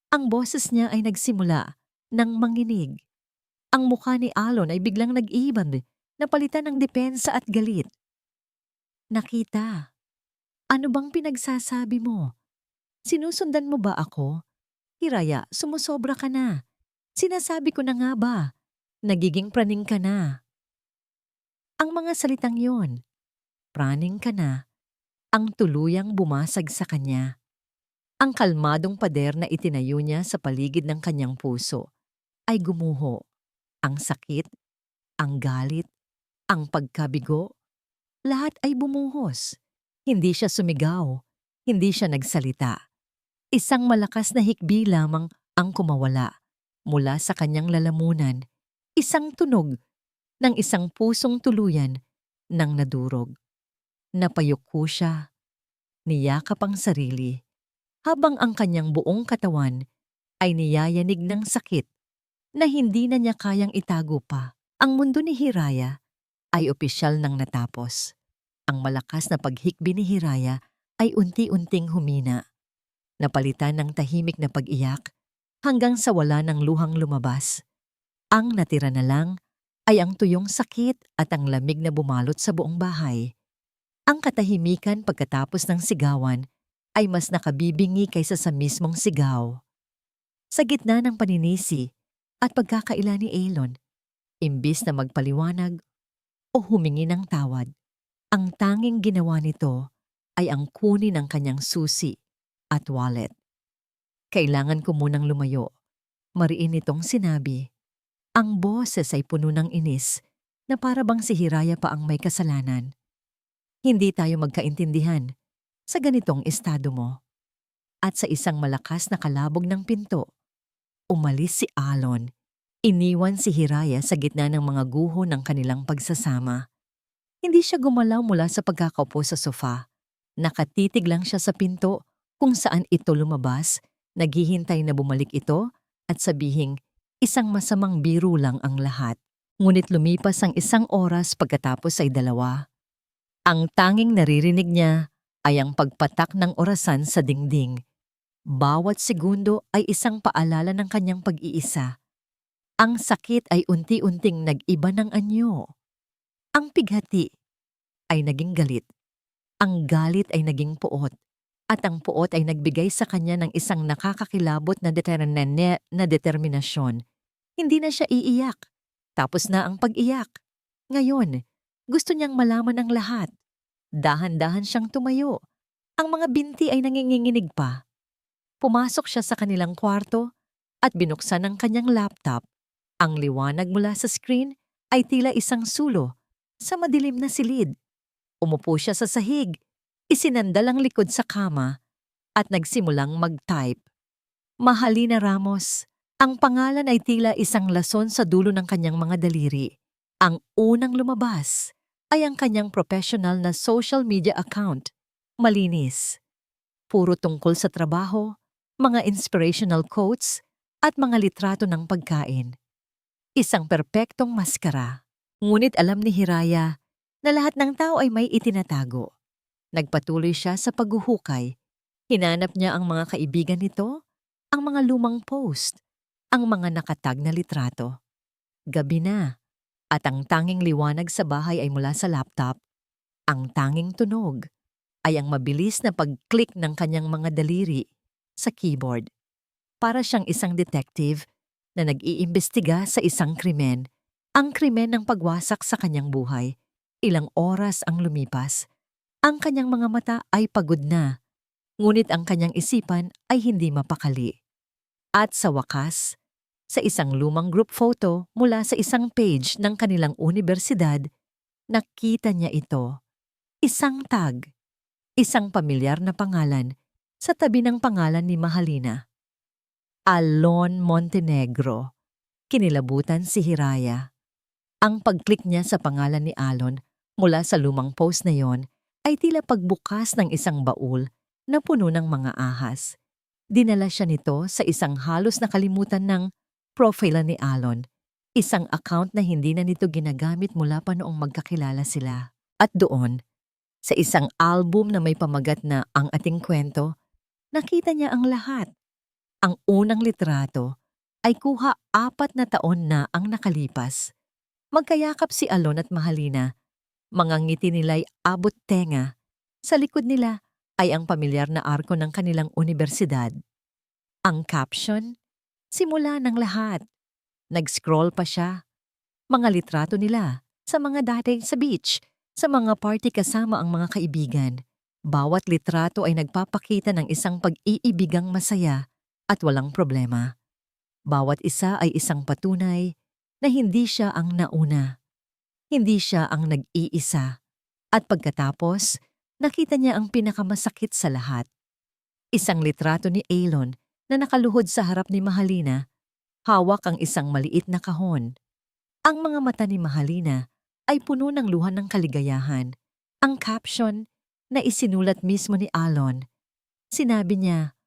Ang boses niya ay nagsimula ng manginig. Ang mukha ni Alon ay biglang nag-iban, napalitan ng depensa at galit. "Nakita? Ano bang pinagsasabi mo? Sinusundan mo ba ako? Hiraya, sumusobra ka na. Sinasabi ko na nga ba? Nagiging praning ka na." Ang mga salitang yon, "praning ka na," ang tuluyang bumasag sa kanya. Ang kalmadong pader na itinayo niya sa paligid ng kanyang puso ay gumuho. Ang sakit, ang galit, ang pagkabigo, lahat ay bumuhos. Hindi siya sumigaw, hindi siya nagsalita. Isang malakas na hikbi lamang ang kumawala mula sa kanyang lalamunan. Isang tunog ng isang pusong tuluyan nang nadurog. Napayuko siya, niyakap ang sarili, habang ang kanyang buong katawan ay niyayanig ng sakit na hindi na niya kayang itago pa. Ang mundo ni Hiraya ay opisyal nang natapos. Ang malakas na paghikbi ni Hiraya ay unti-unting humina. Napalitan ng tahimik na pag-iyak hanggang sa wala ng luhang lumabas. Ang natira na lang ay ang tuyong sakit at ang lamig na bumalot sa buong bahay. Ang katahimikan pagkatapos ng sigawan ay mas nakabibingi kaysa sa mismong sigaw. Sa gitna ng paninisi at pagkakaila ni Elon, imbis na magpaliwanag o humingi ng tawad, ang tanging ginawa nito ay ang kunin ang kanyang susi at wallet. Kailangan ko munang lumayo. Mariin nitong sinabi. Ang boses ay puno ng inis na para bang si Hiraya pa ang may kasalanan. Hindi tayo magkaintindihan sa ganitong estado mo. At sa isang malakas na kalabog ng pinto, umalis si Alon. Iniwan si Hiraya sa gitna ng mga guho ng kanilang pagsasama. Hindi siya gumalaw mula sa pagkakaupo sa sofa. Nakatitig lang siya sa pinto kung saan ito lumabas, naghihintay na bumalik ito at sabihing isang masamang biro lang ang lahat. Ngunit lumipas ang 1 oras pagkatapos ay 2. Ang tanging naririnig niya ay ang pagpatak ng orasan sa dingding. Bawat segundo ay isang paalala ng kanyang pag-iisa. Ang sakit ay unti-unting nag-iba ng anyo. Ang pighati ay naging galit. Ang galit ay naging puot. At ang puot ay nagbigay sa kanya ng isang nakakakilabot na determinasyon. Hindi na siya iiyak. Tapos na ang pag-iyak. Ngayon, gusto niyang malaman ang lahat. Dahan-dahan siyang tumayo. Ang mga binti ay nanginginig pa. Pumasok siya sa kanilang kwarto at binuksan ang kanyang laptop. Ang liwanag mula sa screen ay tila isang sulo sa madilim na silid. Umupo siya sa sahig, isinandal ang likod sa kama at nagsimulang mag-type. Mahalina Ramos. Ang pangalan ay tila isang lason sa dulo ng kanyang mga daliri. Ang unang lumabas ay ang kanyang professional na social media account. Malinis. Puro tungkol sa trabaho, mga inspirational quotes, at mga litrato ng pagkain. Isang perpektong maskara. Ngunit alam ni Hiraya na lahat ng tao ay may itinatago. Nagpatuloy siya sa paghuhukay. Hinanap niya ang mga kaibigan nito, ang mga lumang post, ang mga nakatag na litrato. Gabi na, at ang tanging liwanag sa bahay ay mula sa laptop. Ang tanging tunog ay ang mabilis na pag-click ng kanyang mga daliri sa keyboard. Para siyang isang detective na nag-iimbestiga sa isang krimen, ang krimen ng pagwasak sa kanyang buhay. Ilang oras ang lumipas. Ang kanyang mga mata ay pagod na, ngunit ang kanyang isipan ay hindi mapakali. At sa wakas, sa isang lumang group photo mula sa isang page ng kanilang universidad, nakita niya ito. Isang tag, isang pamilyar na pangalan sa tabi ng pangalan ni Mahalina. Alon Montenegro. Kinilabutan si Hiraya. Ang pag-click niya sa pangalan ni Alon mula sa lumang post na yon ay tila pagbukas ng isang baul na puno ng mga ahas. Dinala siya nito sa isang halos nakalimutan ng profile ni Alon, isang account na hindi na nito ginagamit mula pa noong magkakilala sila. At doon, sa isang album na may pamagat na Ang Ating Kwento, nakita niya ang lahat. Ang unang litrato ay kuha 4 na taon na ang nakalipas. Magkayakap si Alon at Mahalina. Mga ngiti nila'y abot tenga. Sa likod nila ay ang pamilyar na arko ng kanilang universidad. Ang caption, simula ng lahat. Nag-scroll pa siya. Mga litrato nila sa mga dati sa beach, sa mga party kasama ang mga kaibigan. Bawat litrato ay nagpapakita ng isang pag-iibigang masaya at walang problema. Bawat isa ay isang patunay na hindi siya ang nauna. Hindi siya ang nag-iisa. At pagkatapos, nakita niya ang pinakamasakit sa lahat. Isang litrato ni Elon na nakaluhod sa harap ni Mahalina. Hawak ang isang maliit na kahon. Ang mga mata ni Mahalina ay puno ng luha ng kaligayahan. Ang caption na isinulat mismo ni Alon. Sinabi niya,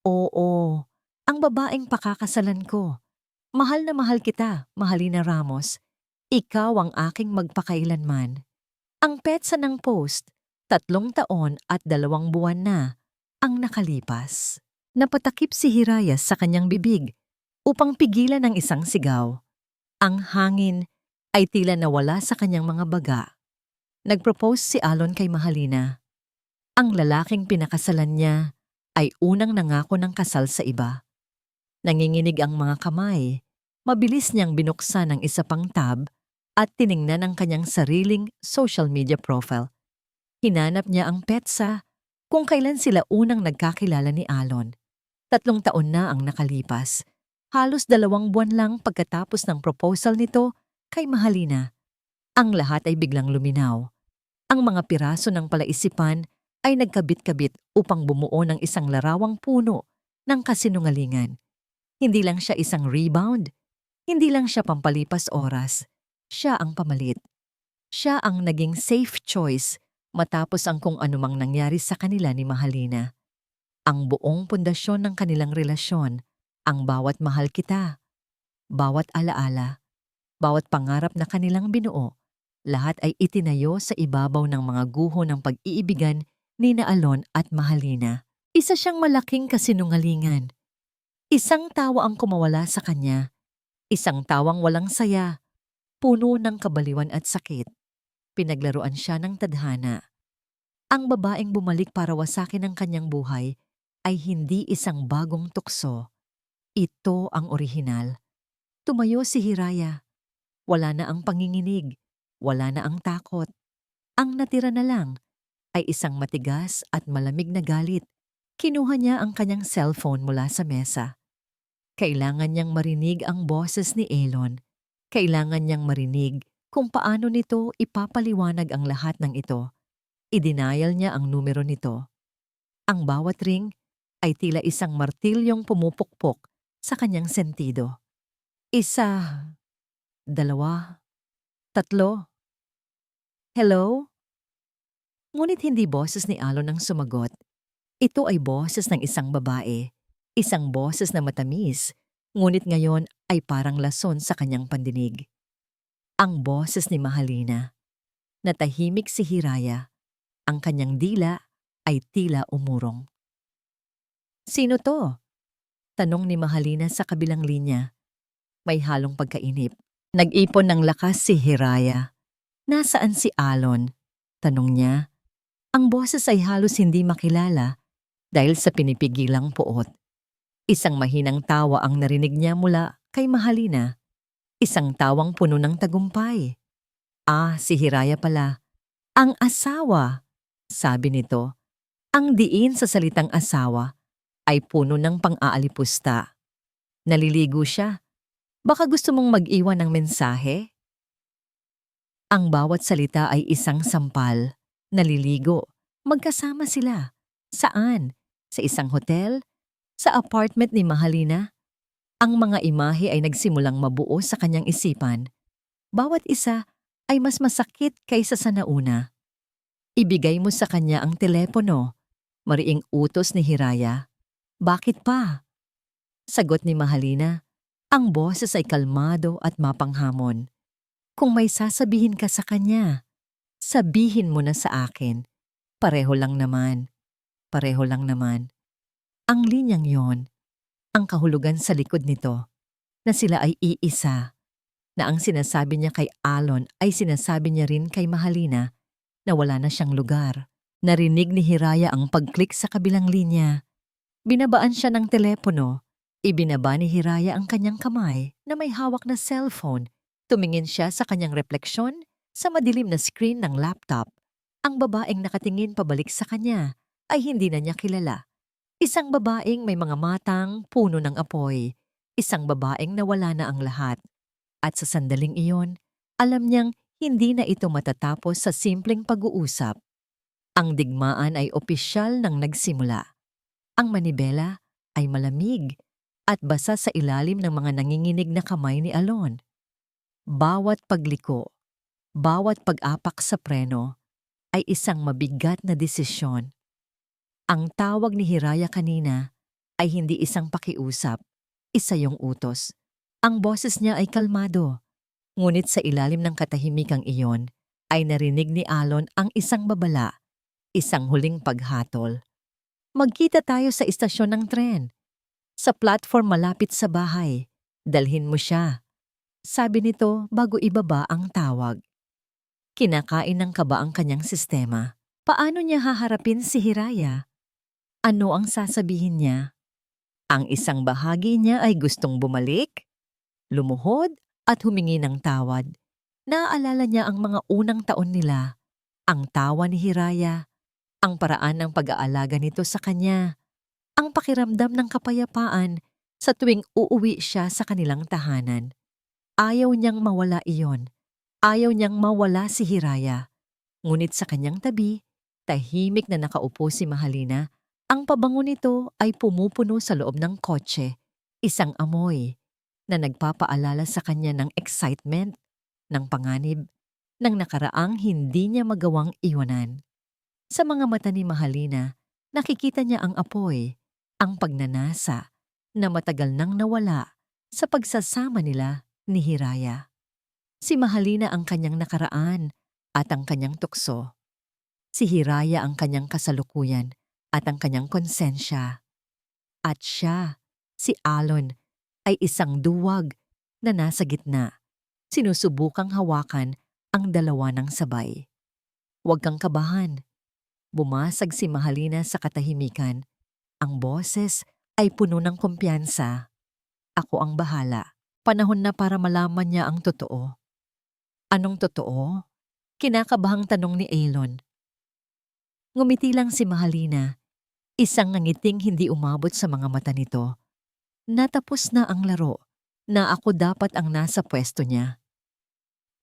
"Oo, ang babaeng pakakasalan ko. Mahal na mahal kita, Mahalina Ramos. Ikaw ang aking magpakailanman. Ang petsa ng post, 3 taon at 2 buwan na ang nakalipas. Napatakip si Hiraya sa kanyang bibig upang pigilan ang isang sigaw. Ang hangin ay tila nawala sa kanyang mga baga. Nagpropose si Alon kay Mahalina. Ang lalaking pinakasalan niya ay unang nangako ng kasal sa iba. Nanginginig ang mga kamay. Mabilis niyang binuksan ang isa pang tab at tiningnan ang kanyang sariling social media profile. Hinanap niya ang petsa kung kailan sila unang nagkakilala ni Alon. 3 taon na ang nakalipas. Halos 2 buwan lang pagkatapos ng proposal nito kay Mahalina. Ang lahat ay biglang luminaw. Ang mga piraso ng palaisipan ay nagkabit-kabit upang bumuo ng isang larawang puno ng kasinungalingan. Hindi lang siya isang rebound. Hindi lang siya pampalipas oras. Siya ang pamalit. Siya ang naging safe choice matapos ang kung anumang nangyari sa kanila ni Mahalina. Ang buong pundasyon ng kanilang relasyon, ang bawat mahal kita, bawat alaala, bawat pangarap na kanilang binuo, lahat ay itinayo sa ibabaw ng mga guho ng pag-iibigan ni Alon at Mahalina. Isa siyang malaking kasinungalingan. Isang tawa ang kumawala sa kanya. Isang tawang walang saya, puno ng kabaliwan at sakit. Pinaglaruan siya ng tadhana. Ang babaeng bumalik para wasakin ang kanyang buhay ay hindi isang bagong tukso. Ito ang orihinal. Tumayo si Hiraya. Wala na ang panginginig. Wala na ang takot. Ang natira na lang ay isang matigas at malamig na galit. Kinuha niya ang kanyang cellphone mula sa mesa. Kailangan niyang marinig ang boses ni Alon. Kailangan niyang marinig kung paano nito ipapaliwanag ang lahat ng ito. I-denial niya ang numero nito. Ang bawat ring ay tila isang martilyong pumupukpok sa kanyang sentido. 1, 2, 3. Hello? Ngunit hindi boses ni Alon ang sumagot. Ito ay boses ng isang babae. Isang boses na matamis, ngunit ngayon ay parang lason sa kanyang pandinig. Ang boses ni Mahalina. Natahimik si Hiraya. Ang kanyang dila ay tila umurong. Sino to? Tanong ni Mahalina sa kabilang linya. May halong pagkainip. Nag-ipon ng lakas si Hiraya. Nasaan si Alon? Tanong niya. Ang boses ay halos hindi makilala dahil sa pinipigilang puot. Isang mahinang tawa ang narinig niya mula kay Mahalina. Isang tawang puno ng tagumpay. Si Hiraya pala. Ang asawa, sabi nito. Ang diin sa salitang asawa ay puno ng pang-aalipusta. Naliligo siya. Baka gusto mong mag-iwan ng mensahe? Ang bawat salita ay isang sampal. Naliligo. Magkasama sila. Saan? Sa isang hotel? Sa apartment ni Mahalina? Ang mga imahe ay nagsimulang mabuo sa kanyang isipan. Bawat isa ay mas masakit kaysa sa nauna. Ibigay mo sa kanya ang telepono. Mariing utos ni Hiraya. Bakit pa? Sagot ni Mahalina. Ang boses ay kalmado at mapanghamon. Kung may sasabihin ka sa kanya, sabihin mo na sa akin. Pareho lang naman. Pareho lang naman. Ang linyang yon, ang kahulugan sa likod nito, na sila ay iisa, na ang sinasabi niya kay Alon ay sinasabi niya rin kay Mahalina na wala na siyang lugar. Narinig ni Hiraya ang pag-click sa kabilang linya. Binabaan siya ng telepono. Ibinaba ni Hiraya ang kanyang kamay na may hawak na cellphone. Tumingin siya sa kanyang refleksyon sa madilim na screen ng laptop. Ang babaeng nakatingin pabalik sa kanya ay hindi na niya kilala. Isang babaeng may mga matang puno ng apoy. Isang babaeng nawala na ang lahat. At sa sandaling iyon, alam niyang hindi na ito matatapos sa simpleng pag-uusap. Ang digmaan ay opisyal nang nagsimula. Ang manibela ay malamig at basa sa ilalim ng mga nanginginig na kamay ni Alon. Bawat pagliko, bawat pag-apak sa preno ay isang mabigat na desisyon. Ang tawag ni Hiraya kanina ay hindi isang pakiusap, isa yung utos. Ang boses niya ay kalmado, ngunit sa ilalim ng katahimikang iyon ay narinig ni Alon ang isang babala, isang huling paghatol. Magkita tayo sa istasyon ng tren. Sa platform malapit sa bahay. Dalhin mo siya. Sabi nito bago ibaba ang tawag. Kinakain ng kaba ang kanyang sistema. Paano niya haharapin si Hiraya? Ano ang sasabihin niya? Ang isang bahagi niya ay gustong bumalik, lumuhod at humingi ng tawad. Naaalala niya ang mga unang taon nila, ang tawa ni Hiraya, ang paraan ng pag-aalaga nito sa kanya, ang pakiramdam ng kapayapaan sa tuwing uuwi siya sa kanilang tahanan. Ayaw niyang mawala iyon. Ayaw niyang mawala si Hiraya. Ngunit sa kanyang tabi, tahimik na nakaupo si Mahalina. Ang pabango nito ay pumupuno sa loob ng kotse, isang amoy na nagpapaalala sa kanya ng excitement, ng panganib, ng nakaraang hindi niya magawang iwanan. Sa mga mata ni Mahalina, nakikita niya ang apoy, ang pagnanasa na matagal nang nawala sa pagsasama nila ni Hiraya. Si Mahalina ang kanyang nakaraan at ang kanyang tukso. Si Hiraya ang kanyang kasalukuyan at ang kanyang konsensya. At siya, si Alon, ay isang duwag na nasa gitna. Sinusubukang hawakan ang dalawa ng sabay. Huwag kang kabahan. Bumasag si Mahalina sa katahimikan. Ang boses ay puno ng kumpiyansa. Ako ang bahala. Panahon na para malaman niya ang totoo. Anong totoo? Kinakabahang tanong ni Alon. Ngumiti lang si Mahalina. Isang ngiting hindi umabot sa mga mata nito. Natapos na ang laro na ako dapat ang nasa pwesto niya.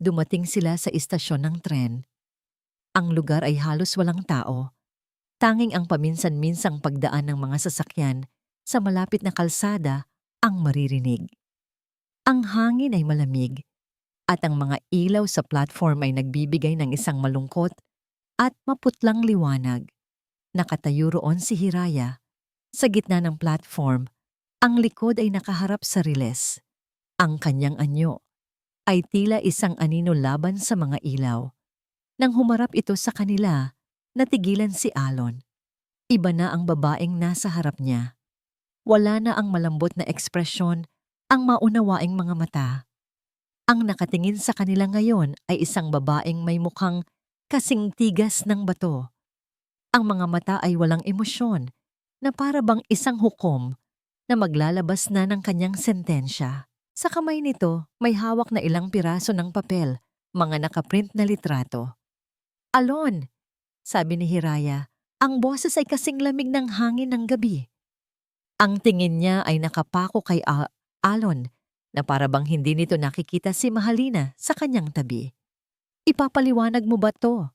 Dumating sila sa istasyon ng tren. Ang lugar ay halos walang tao. Tanging ang paminsan-minsang pagdaan ng mga sasakyan sa malapit na kalsada ang maririnig. Ang hangin ay malamig at ang mga ilaw sa platform ay nagbibigay ng isang malungkot at maputlang liwanag. Nakatayo roon si Hiraya. Sa gitna ng platform, ang likod ay nakaharap sa riles. Ang kanyang anyo ay tila isang anino laban sa mga ilaw. Nang humarap ito sa kanila, natigilan si Alon. Iba na ang babaeng nasa harap niya. Wala na ang malambot na ekspresyon, ang maunawaing mga mata. Ang nakatingin sa kanila ngayon ay isang babaeng may mukhang kasing tigas ng bato. Ang mga mata ay walang emosyon, na para bang isang hukom na maglalabas na ng kanyang sentensya. Sa kamay nito, may hawak na ilang piraso ng papel, mga nakaprint na litrato. Alon, sabi ni Hiraya, ang boses ay kasing lamig ng hangin ng gabi. Ang tingin niya ay nakapako kay Alon, na para bang hindi nito nakikita si Mahalina sa kanyang tabi. Ipapaliwanag mo ba to?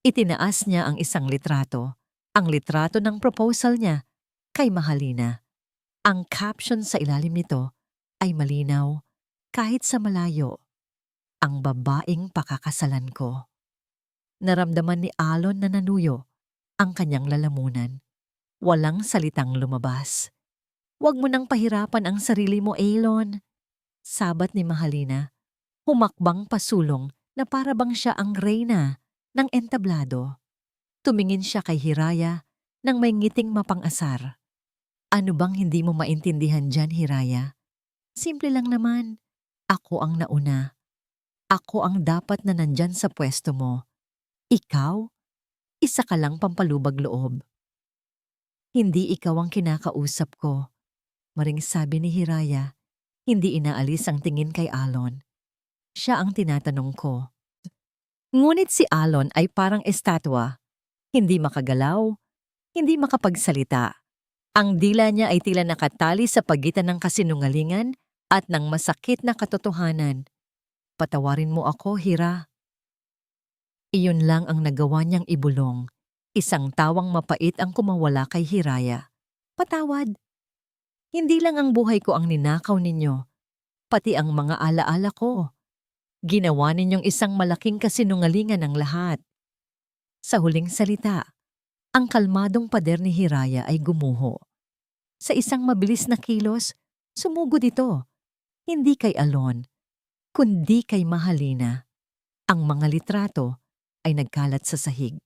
Itinaas niya ang isang litrato, ang litrato ng proposal niya kay Mahalina. Ang caption sa ilalim nito ay malinaw, kahit sa malayo, ang babaeng pakakasalan ko. Naramdaman ni Alon na nanuyo ang kanyang lalamunan. Walang salitang lumabas. Huwag mo nang pahirapan ang sarili mo, Alon. Sabat ni Mahalina, humakbang pasulong na para bang siya ang reyna ng entablado. Tumingin siya kay Hiraya nang may ngiting mapang-asar. Ano bang hindi mo maintindihan dyan, Hiraya? Simple lang naman. Ako ang nauna. Ako ang dapat na nandyan sa pwesto mo. Ikaw, isa ka lang pampalubag loob. Hindi ikaw ang kinakausap ko. Maring sabi ni Hiraya, hindi inaalis ang tingin kay Alon. Siya ang tinatanong ko. Ngunit si Alon ay parang estatwa. Hindi makagalaw, hindi makapagsalita. Ang dila niya ay tila nakatali sa pagitan ng kasinungalingan at ng masakit na katotohanan. Patawarin mo ako, Hira. Iyon lang ang nagawa niyang ibulong. Isang tawang mapait ang kumawala kay Hiraya. Patawad. Hindi lang ang buhay ko ang ninakaw ninyo, pati ang mga alaala ko. Ginawa ninyong isang malaking kasinungalingan ang lahat. Sa huling salita, ang kalmadong pader ni Hiraya ay gumuho. Sa isang mabilis na kilos, sumugod ito. Hindi kay Alon, kundi kay Mahalina. Ang mga litrato ay nagkalat sa sahig.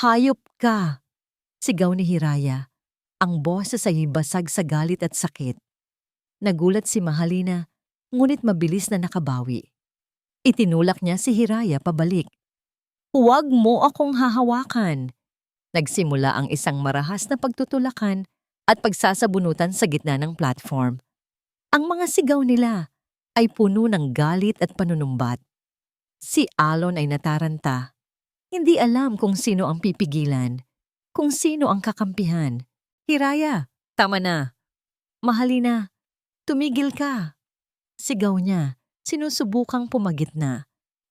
"Hayop ka!" sigaw ni Hiraya. Ang boses ay basag sa galit at sakit. Nagulat si Mahalina, ngunit mabilis na nakabawi. Itinulak niya si Hiraya pabalik. "Huwag mo akong hahawakan!" Nagsimula ang isang marahas na pagtutulakan at pagsasabunutan sa gitna ng platform. Ang mga sigaw nila ay puno ng galit at panunumbat. Si Alon ay nataranta. Hindi alam kung sino ang pipigilan, kung sino ang kakampihan. "Hiraya, tama na. Mahalina, tumigil ka!" Sigaw niya, sinusubukang pumagitna.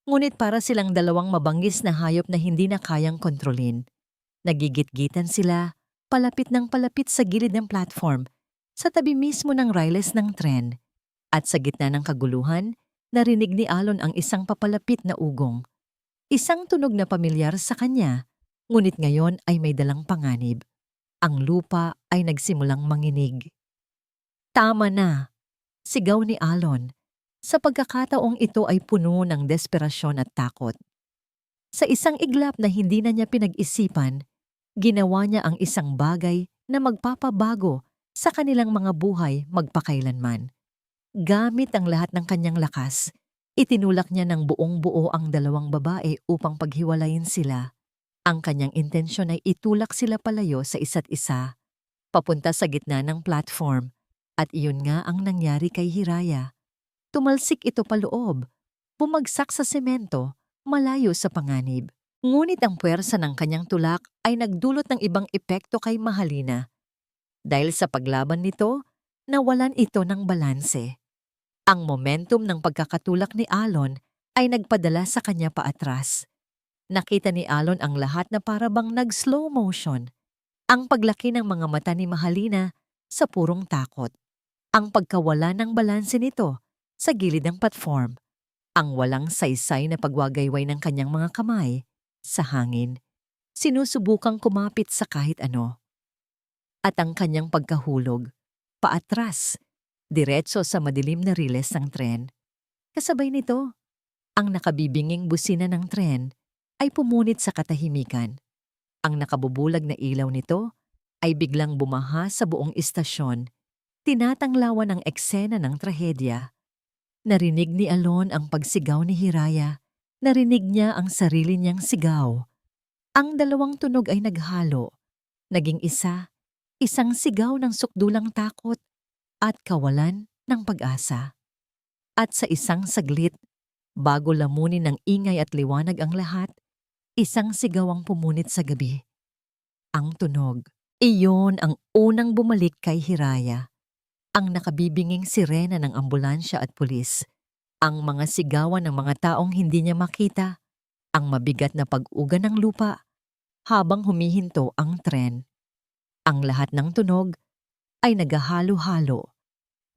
Ngunit para silang dalawang mabangis na hayop na hindi na kayang kontrolin. Nagigit-gitan sila, palapit ng palapit sa gilid ng platform, sa tabi mismo ng riles ng tren. At sa gitna ng kaguluhan, narinig ni Alon ang isang papalapit na ugong. Isang tunog na pamilyar sa kanya, ngunit ngayon ay may dalang panganib. Ang lupa ay nagsimulang manginig. "Tama na!" sigaw ni Alon. Sa pagkakataong ito ay puno ng desperasyon at takot. Sa isang iglap na hindi na niya pinag-isipan, ginawa niya ang isang bagay na magpapabago sa kanilang mga buhay magpakailanman. Gamit ang lahat ng kanyang lakas, itinulak niya ng buong buo ang dalawang babae upang paghiwalayin sila. Ang kanyang intensyon ay itulak sila palayo sa isa't isa, papunta sa gitna ng platform, at iyon nga ang nangyari kay Hiraya. Tumalsik ito paloob, bumagsak sa semento, malayo sa panganib. Ngunit ang puwersa ng kanyang tulak ay nagdulot ng ibang epekto kay Mahalina. Dahil sa paglaban nito, nawalan ito ng balanse. Ang momentum ng pagkakatulak ni Alon ay nagpadala sa kanya paatras. Nakita ni Alon ang lahat na parabang nag-slow motion. Ang paglaki ng mga mata ni Mahalina sa purong takot. Ang pagkawala ng balanse nito sa gilid ng platform. Ang walang saysay na pagwagayway ng kanyang mga kamay sa hangin. Sinusubukang kumapit sa kahit ano. At ang kanyang pagkahulog, paatras, diretso sa madilim na riles ng tren. Kasabay nito, ang nakabibinging busina ng tren ay pumunit sa katahimikan. Ang nakabubulag na ilaw nito ay biglang bumaha sa buong istasyon, tinatanglawan ang eksena ng trahedya. Narinig ni Alon ang pagsigaw ni Hiraya. Narinig niya ang sarili niyang sigaw. Ang dalawang tunog ay naghalo. Naging isa, isang sigaw ng sukdulang takot at kawalan ng pag-asa. At sa isang saglit, bago lamunin ng ingay at liwanag ang lahat, isang sigaw ang pumunit sa gabi. Ang tunog. Iyon ang unang bumalik kay Hiraya. Ang nakabibinging sirena ng ambulansya at pulis, ang mga sigawan ng mga taong hindi niya makita, ang mabigat na pag-uga ng lupa habang humihinto ang tren. Ang lahat ng tunog ay naghahalo-halo,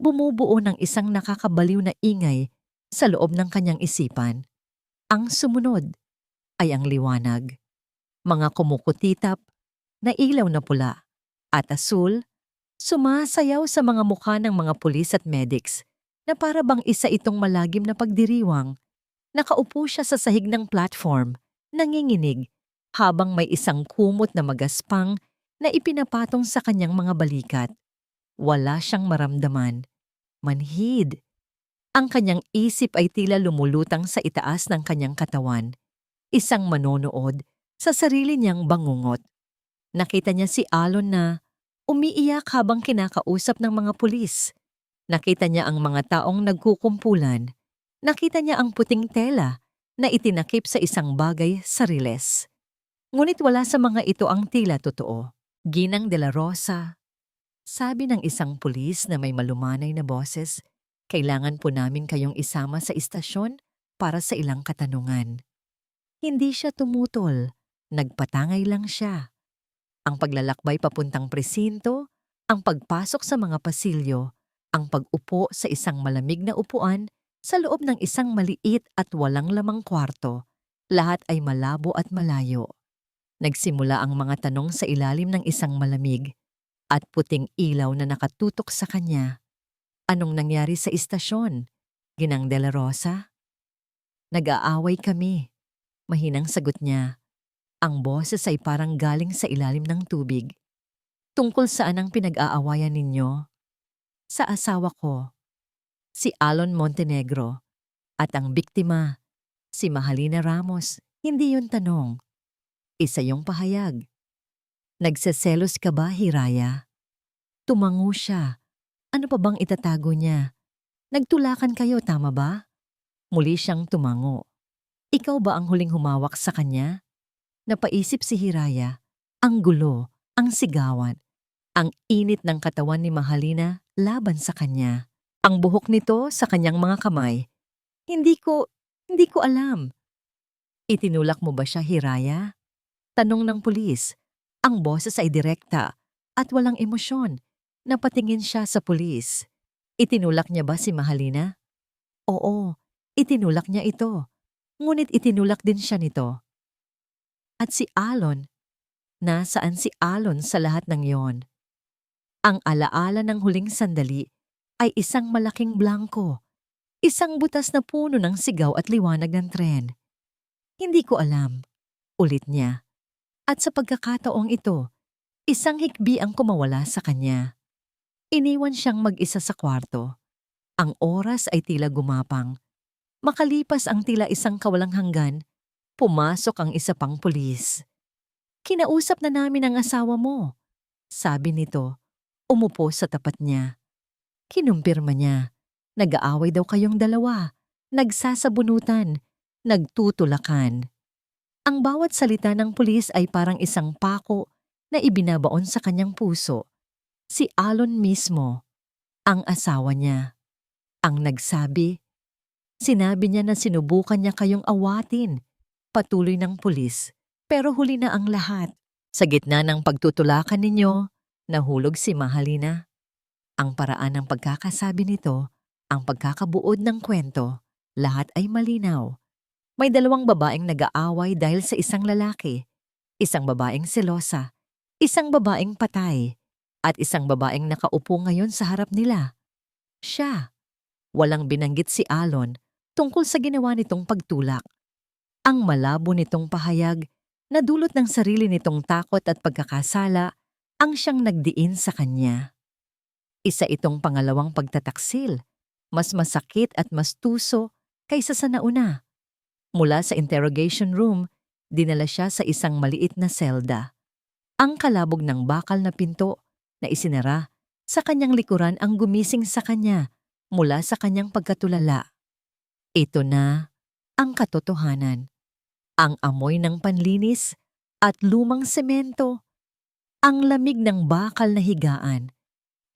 bumubuo ng isang nakakabaliw na ingay sa loob ng kanyang isipan. Ang sumunod ay ang liwanag. Mga kumukutitap na ilaw na pula at asul, sumasayaw sa mga mukha ng mga pulis at medics na para bang isa itong malagim na pagdiriwang. Nakaupo siya sa sahig ng platform, nanginginig, habang may isang kumot na magaspang na ipinapatong sa kanyang mga balikat. Wala siyang maramdaman. Manhid. Ang kanyang isip ay tila lumulutang sa itaas ng kanyang katawan. Isang manonood sa sarili niyang bangungot. Nakita niya si Alon na umiiyak habang kinakausap ng mga pulis. Nakita niya ang mga taong nagkukumpulan. Nakita niya ang puting tela na itinakip sa isang bagay sa riles. Ngunit wala sa mga ito ang tila totoo. "Ginang de la Rosa," sabi ng isang pulis na may malumanay na boses, "kailangan po namin kayong isama sa istasyon para sa ilang katanungan." Hindi siya tumutol. Nagpatangay lang siya. Ang paglalakbay papuntang presinto, ang pagpasok sa mga pasilyo, ang pag-upo sa isang malamig na upuan sa loob ng isang maliit at walang lamang kwarto, lahat ay malabo at malayo. Nagsimula ang mga tanong sa ilalim ng isang malamig at puting ilaw na nakatutok sa kanya. Anong nangyari sa istasyon? Ginang De La Rosa? Nag-aaway kami. Mahinang sagot niya. Ang boses ay parang galing sa ilalim ng tubig. Tungkol saan ang pinag-aawayan ninyo? Sa asawa ko, si Alon Montenegro. At ang biktima, si Mahalina Ramos. Hindi yun tanong. Isa yung pahayag. Nagseselos ka ba, Hiraya? Tumango siya. Ano pa bang itatago niya? Nagtulakan kayo, tama ba? Muli siyang tumango. Ikaw ba ang huling humawak sa kanya? Napaisip si Hiraya. Ang gulo, ang sigawan, ang init ng katawan ni Mahalina laban sa kanya. Ang buhok nito sa kanyang mga kamay. Hindi ko alam. Itinulak mo ba siya, Hiraya? Tanong ng pulis. Ang boses ay direkta at walang emosyon. Napatingin siya sa pulis. Itinulak niya ba si Mahalina? Oo, itinulak niya ito. Ngunit itinulak din siya nito. At si Alon, nasaan si Alon sa lahat ng yon? Ang alaala ng huling sandali ay isang malaking blanko, isang butas na puno ng sigaw at liwanag ng tren. Hindi ko alam, ulit niya. At sa pagkakataong ito, isang hikbi ang kumawala sa kanya. Iniwan siyang mag-isa sa kwarto. Ang oras ay tila gumapang. Makalipas ang tila isang kawalang hanggan, pumasok ang isa pang pulis. Kinausap na namin ang asawa mo, sabi nito. Umupo sa tapat niya. Kinumpirma niya. Nag-aaway daw kayong dalawa. Nagsasabunutan. Nagtutulakan. Ang bawat salita ng pulis ay parang isang pako na ibinabaon sa kanyang puso. Si Alon mismo, ang asawa niya, ang nagsabi. Sinabi niya na sinubukan niya kayong awatin. Patuloy ng pulis, pero huli na ang lahat. Sa gitna ng pagtutulakan ninyo, nahulog si Mahalina. Ang paraan ng pagkakasabi nito, ang pagkakabuod ng kwento, lahat ay malinaw. May dalawang babaeng nag-aaway dahil sa isang lalaki, isang babaeng selosa, isang babaeng patay, at isang babaeng nakaupo ngayon sa harap nila. Siya. Walang binanggit si Alon tungkol sa ginawa nitong pagtulak. Ang malabo nitong pahayag na dulot ng sarili nitong takot at pagkakasala ang siyang nagdiin sa kanya. Isa itong pangalawang pagtataksil, mas masakit at mas tuso kaysa sa nauna. Mula sa interrogation room, dinala siya sa isang maliit na selda. Ang kalabog ng bakal na pinto na isinara sa kanyang likuran ang gumising sa kanya mula sa kanyang pagkatulala. Ito na ang katotohanan. Ang amoy ng panlinis at lumang semento, ang lamig ng bakal na higaan,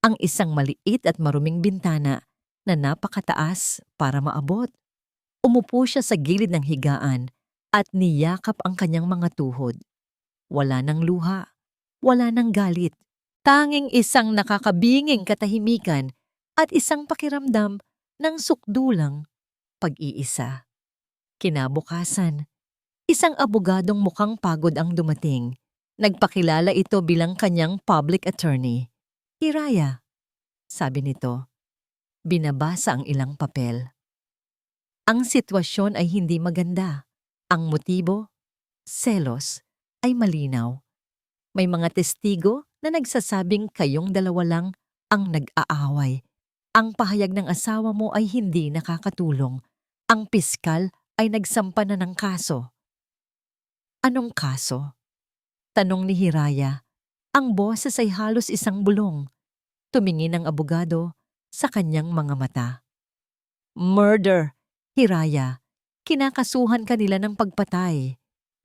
ang isang maliit at maruming bintana na napakataas para maabot. Umupo siya sa gilid ng higaan at niyakap ang kanyang mga tuhod. Wala nang luha, wala nang galit, tanging isang nakakabinging katahimikan at isang pakiramdam ng sukdulang pag-iisa. Kinabukasan, isang abogadong mukhang pagod ang dumating. Nagpakilala ito bilang kanyang public attorney. Hiraya, sabi nito. Binabasa ang ilang papel. Ang sitwasyon ay hindi maganda. Ang motibo, selos, ay malinaw. May mga testigo na nagsasabing kayong dalawa lang ang nag-aaway. Ang pahayag ng asawa mo ay hindi nakakatulong. Ang piskal ay nagsampa na ng kaso. Anong kaso? Tanong ni Hiraya. Ang boses ay halos isang bulong. Tumingin ang abogado sa kanyang mga mata. Murder, Hiraya. Kinakasuhan kanila ng pagpatay.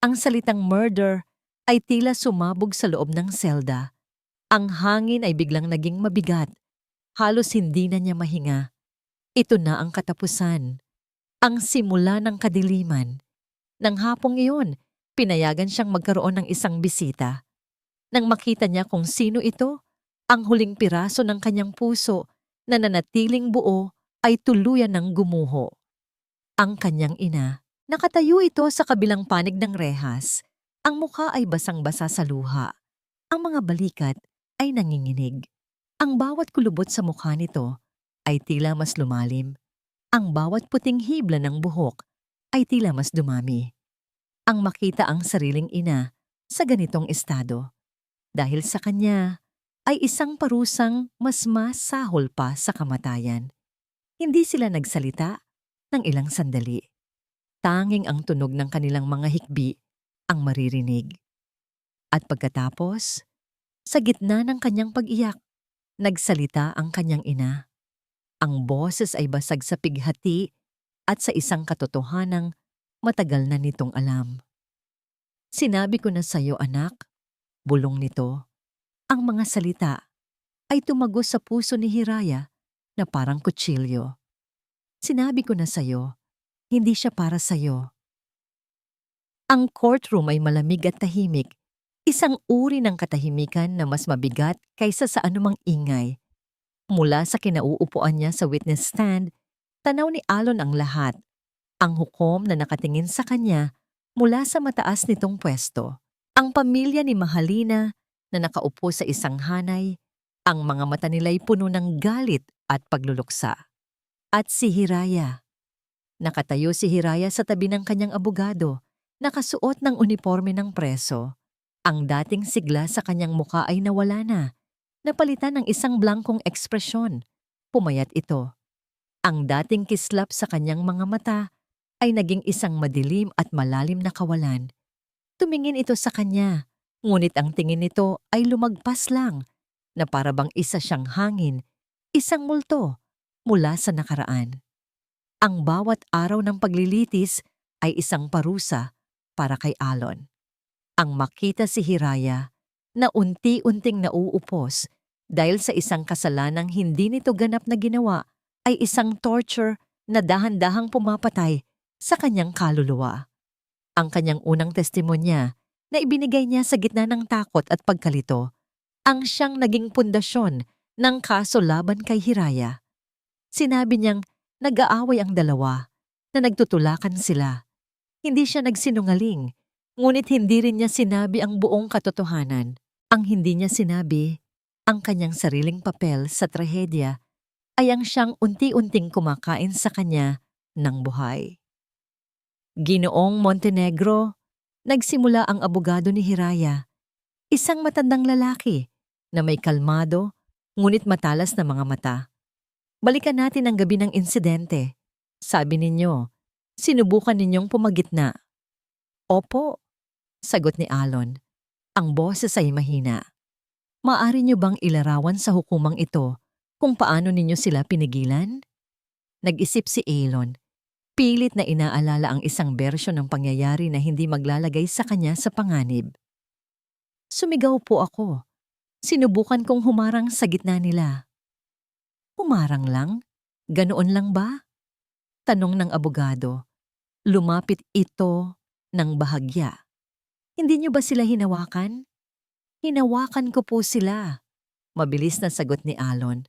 Ang salitang murder ay tila sumabog sa loob ng selda. Ang hangin ay biglang naging mabigat. Halos hindi na niya mahinga. Ito na ang katapusan. Ang simula ng kadiliman. Nang hapong iyon, pinayagan siyang magkaroon ng isang bisita. Nang makita niya kung sino ito, ang huling piraso ng kanyang puso na nanatiling buo ay tuluyan ng gumuho. Ang kanyang ina, nakatayo ito sa kabilang panig ng rehas. Ang mukha ay basang-basa sa luha. Ang mga balikat ay nanginginig. Ang bawat kulubot sa mukha nito ay tila mas lumalim. Ang bawat puting hibla ng buhok ay tila mas dumami. Ang makita ang sariling ina sa ganitong estado. Dahil sa kanya ay isang parusang mas masahol pa sa kamatayan. Hindi sila nagsalita ng ilang sandali. Tanging ang tunog ng kanilang mga hikbi ang maririnig. At pagkatapos, sa gitna ng kanyang pag-iyak, nagsalita ang kanyang ina. Ang boses ay basag sa pighati at sa isang katotohanang matagal na nitong alam. Sinabi ko na sa'yo, anak, bulong nito. Ang mga salita ay tumagos sa puso ni Hiraya na parang kutsilyo. Sinabi ko na sa'yo, hindi siya para sa'yo. Ang courtroom ay malamig at tahimik, isang uri ng katahimikan na mas mabigat kaysa sa anumang ingay. Mula sa kinauupuan niya sa witness stand, tanaw ni Alon ang lahat. Ang hukom na nakatingin sa kanya mula sa mataas nitong pwesto. Ang pamilya ni Mahalina na nakaupo sa isang hanay, ang mga mata nila'y puno ng galit at pagluluksa. At si Hiraya. Nakatayo si Hiraya sa tabi ng kanyang abogado, nakasuot ng uniforme ng preso. Ang dating sigla sa kanyang muka ay nawala na, napalitan ng isang blankong ekspresyon. Pumayat ito. Ang dating kislap sa kanyang mga mata ay naging isang madilim at malalim na kawalan. Tumingin ito sa kanya, ngunit ang tingin nito ay lumagpas lang, na para bang isa siyang hangin, isang multo mula sa nakaraan. Ang bawat araw ng paglilitis ay isang parusa para kay Alon. Ang makita si Hiraya na unti-unting nauupos dahil sa isang kasalanang hindi nito ganap na ginawa ay isang torture na dahan-dahang pumapatay sa kanyang kaluluwa. Ang kanyang unang testimonya na ibinigay niya sa gitna ng takot at pagkalito ang siyang naging pundasyon ng kaso laban kay Hiraya. Sinabi niyang nag-aaway ang dalawa, na nagtutulakan sila. Hindi siya nagsinungaling, ngunit hindi rin niya sinabi ang buong katotohanan. Ang hindi niya sinabi, ang kanyang sariling papel sa trahedya ay ang siyang unti-unting kumakain sa kanya ng buhay. Ginoong Montenegro, nagsimula ang abogado ni Hiraya, isang matandang lalaki na may kalmado ngunit matalas na mga mata. Balikan natin ang gabi ng insidente. Sabi ninyo, sinubukan ninyong pumagitna. Opo, sagot ni Alon. Ang boses ay mahina. Maaari niyo bang ilarawan sa hukumang ito kung paano ninyo sila pinigilan? Nag-isip si Alon. Pilit na inaalala ang isang bersyon ng pangyayari na hindi maglalagay sa kanya sa panganib. Sumigaw po ako. Sinubukan kong humarang sa gitna nila. Humarang lang? Ganoon lang ba? Tanong ng abogado. Lumapit ito ng bahagya. Hindi niyo ba sila hinawakan? Hinawakan ko po sila. Mabilis na sagot ni Alon.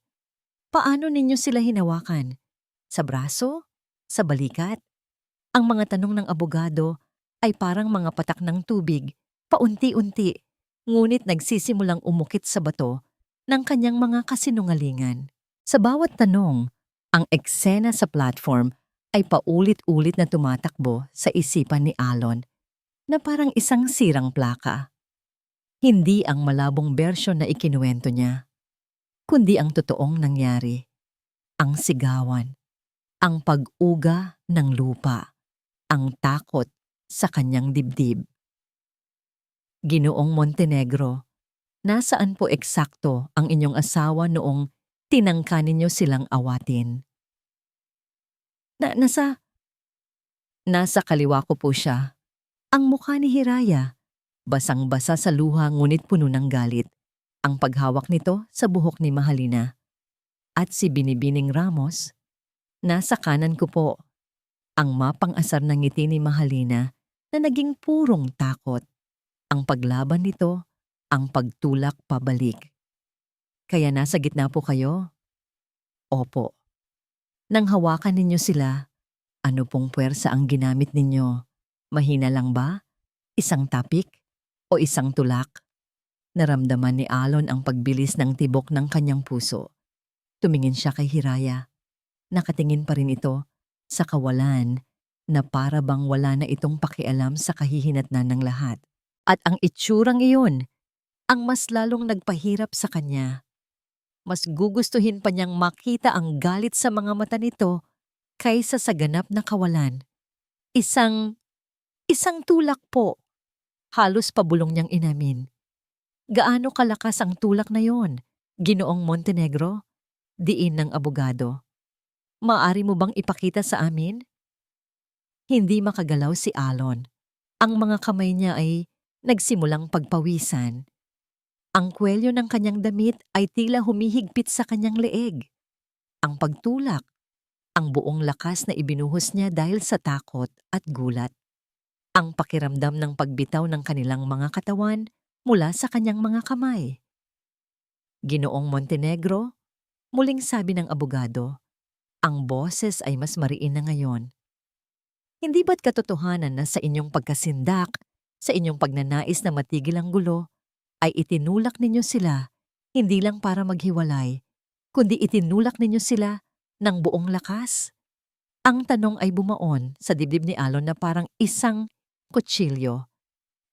Paano ninyo sila hinawakan? Sa braso? Sa balikat? Ang mga tanong ng abogado ay parang mga patak ng tubig, paunti-unti, ngunit nagsisimulang umukit sa bato ng kanyang mga kasinungalingan. Sa bawat tanong, ang eksena sa platform ay paulit-ulit na tumatakbo sa isipan ni Alon na parang isang sirang plaka. Hindi ang malabong bersyon na ikinuwento niya, kundi ang totoong nangyari, ang sigawan, ang pag-uga ng lupa, ang takot sa kanyang dibdib. Ginoong Montenegro, nasaan po eksakto ang inyong asawa noong tinangka ninyo silang awatin? Nasa kaliwa ko po siya. Ang mukha ni Hiraya, basang-basa sa luha ngunit puno ng galit. Ang paghawak nito sa buhok ni Mahalina. At si Binibining Ramos, nasa kanan ko po. Ang mapang-asar na ngiti ni Mahalina na naging purong takot. Ang paglaban nito, ang pagtulak pabalik. Kaya nasa gitna po kayo? Opo. Nang hawakan ninyo sila, ano pong puwersa ang ginamit ninyo? Mahina lang ba? Isang tapik? O isang tulak? Naramdaman ni Alon ang pagbilis ng tibok ng kanyang puso. Tumingin siya kay Hiraya. Nakatingin pa rin ito sa kawalan na para bang wala na itong pakialam sa kahihinatnan ng lahat. At ang itsurang iyon ang mas lalong nagpahirap sa kanya. Mas gugustuhin pa niyang makita ang galit sa mga mata nito kaysa sa ganap na kawalan. Isang tulak po. Halos pabulong niyang inamin. Gaano kalakas ang tulak na yon, Ginoong Montenegro? Diin ng abogado. Maaari mo bang ipakita sa amin? Hindi makagalaw si Alon. Ang mga kamay niya ay nagsimulang pagpawisan. Ang kwelyo ng kanyang damit ay tila humihigpit sa kanyang leeg. Ang pagtulak, ang buong lakas na ibinuhos niya dahil sa takot at gulat. Ang pakiramdam ng pagbitaw ng kanilang mga katawan mula sa kanyang mga kamay. Ginoong Montenegro, muling sabi ng abogado, ang boses ay mas mariin na ngayon. Hindi ba't katotohanan na sa inyong pagkasindak, sa inyong pagnanais na matigil ang gulo, ay itinulak ninyo sila hindi lang para maghiwalay, kundi itinulak ninyo sila ng buong lakas? Ang tanong ay bumaon sa dibdib ni Alon na parang isang kutsilyo.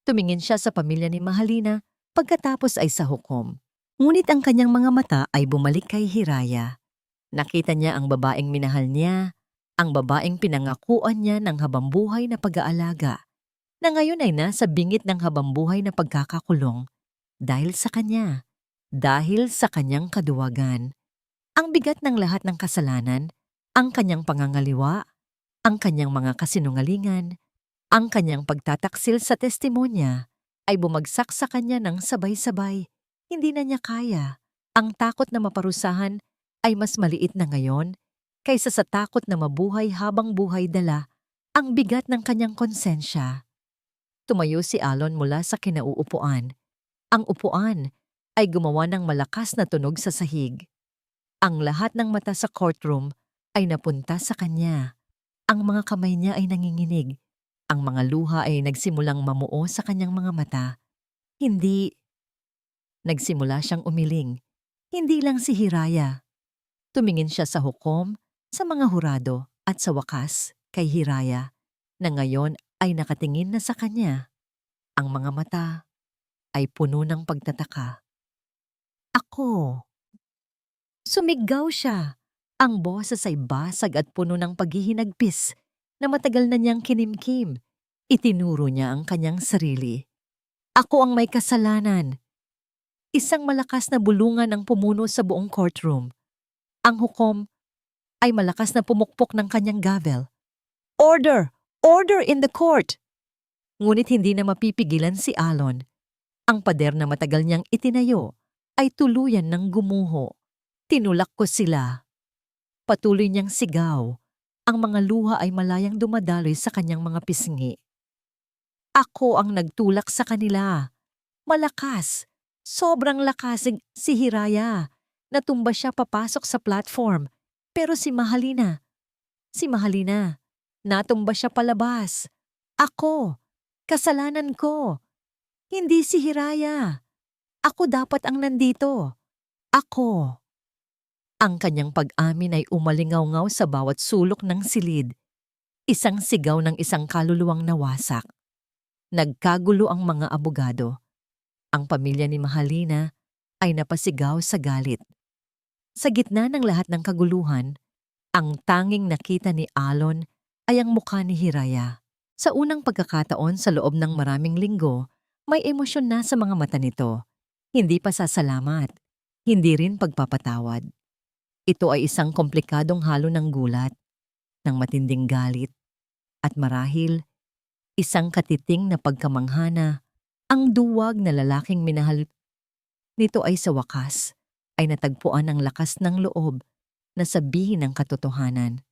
Tumingin siya sa pamilya ni Mahalina pagkatapos ay sa hukom. Ngunit ang kanyang mga mata ay bumalik kay Hiraya. Nakita niya ang babaeng minahal niya, ang babaeng pinangakuan niya ng habambuhay na pag-aalaga, na ngayon ay nasa bingit ng habambuhay na pagkakakulong dahil sa kanya, dahil sa kanyang kaduwagan. Ang bigat ng lahat ng kasalanan, ang kanyang pangangaliwa, ang kanyang mga kasinungalingan, ang kanyang pagtataksil sa testimonya ay bumagsak sa kanya ng sabay-sabay. Hindi na niya kaya. Ang takot na maparusahan ay mas maliit na ngayon kaysa sa takot na mabuhay habang buhay dala ang bigat ng kanyang konsensya. Tumayo si Alon mula sa kinauupuan. Ang upuan ay gumawa ng malakas na tunog sa sahig. Ang lahat ng mata sa courtroom ay napunta sa kanya. Ang mga kamay niya ay nanginginig. Ang mga luha ay nagsimulang mamuo sa kanyang mga mata. Hindi. Nagsimula siyang umiling. Hindi lang si Hiraya. Tumingin siya sa hukom, sa mga hurado at sa wakas kay Hiraya na ngayon ay nakatingin na sa kanya. Ang mga mata ay puno ng pagtataka. Ako. Sumigaw siya. Ang boses ay basag at puno ng paghihinagpis na matagal na niyang kinimkim. Itinuro niya ang kanyang sarili. Ako ang may kasalanan. Isang malakas na bulungan ang pumuno sa buong courtroom. Ang hukom ay malakas na pumukpok ng kanyang gavel. Order! Order in the court! Ngunit hindi na mapipigilan si Alon. Ang pader na matagal niyang itinayo ay tuluyan ng gumuho. Tinulak ko sila. Patuloy niyang sigaw. Ang mga luha ay malayang dumadaloy sa kanyang mga pisngi. Ako ang nagtulak sa kanila. Malakas. Sobrang lakas si Hiraya. Natumba siya papasok sa platform. Pero si Mahalina, natumba siya palabas. Ako. Kasalanan ko. Hindi si Hiraya. Ako dapat ang nandito. Ako. Ang kanyang pag-amin ay umalingaw-ngaw sa bawat sulok ng silid. Isang sigaw ng isang kaluluwang nawasak. Nagkagulo ang mga abogado. Ang pamilya ni Mahalina ay napasigaw sa galit. Sa gitna ng lahat ng kaguluhan, ang tanging nakita ni Alon ay ang mukha ni Hiraya. Sa unang pagkakataon sa loob ng maraming linggo, may emosyon na sa mga mata nito. Hindi pasasalamat, hindi rin pagpapatawad. Ito ay isang komplikadong halo ng gulat, ng matinding galit, at marahil, isang katiting na pagkamanghana. Ang duwag na lalaking minahal nito ay sa wakas, ay natagpuan ng lakas ng loob na sabihin ang katotohanan.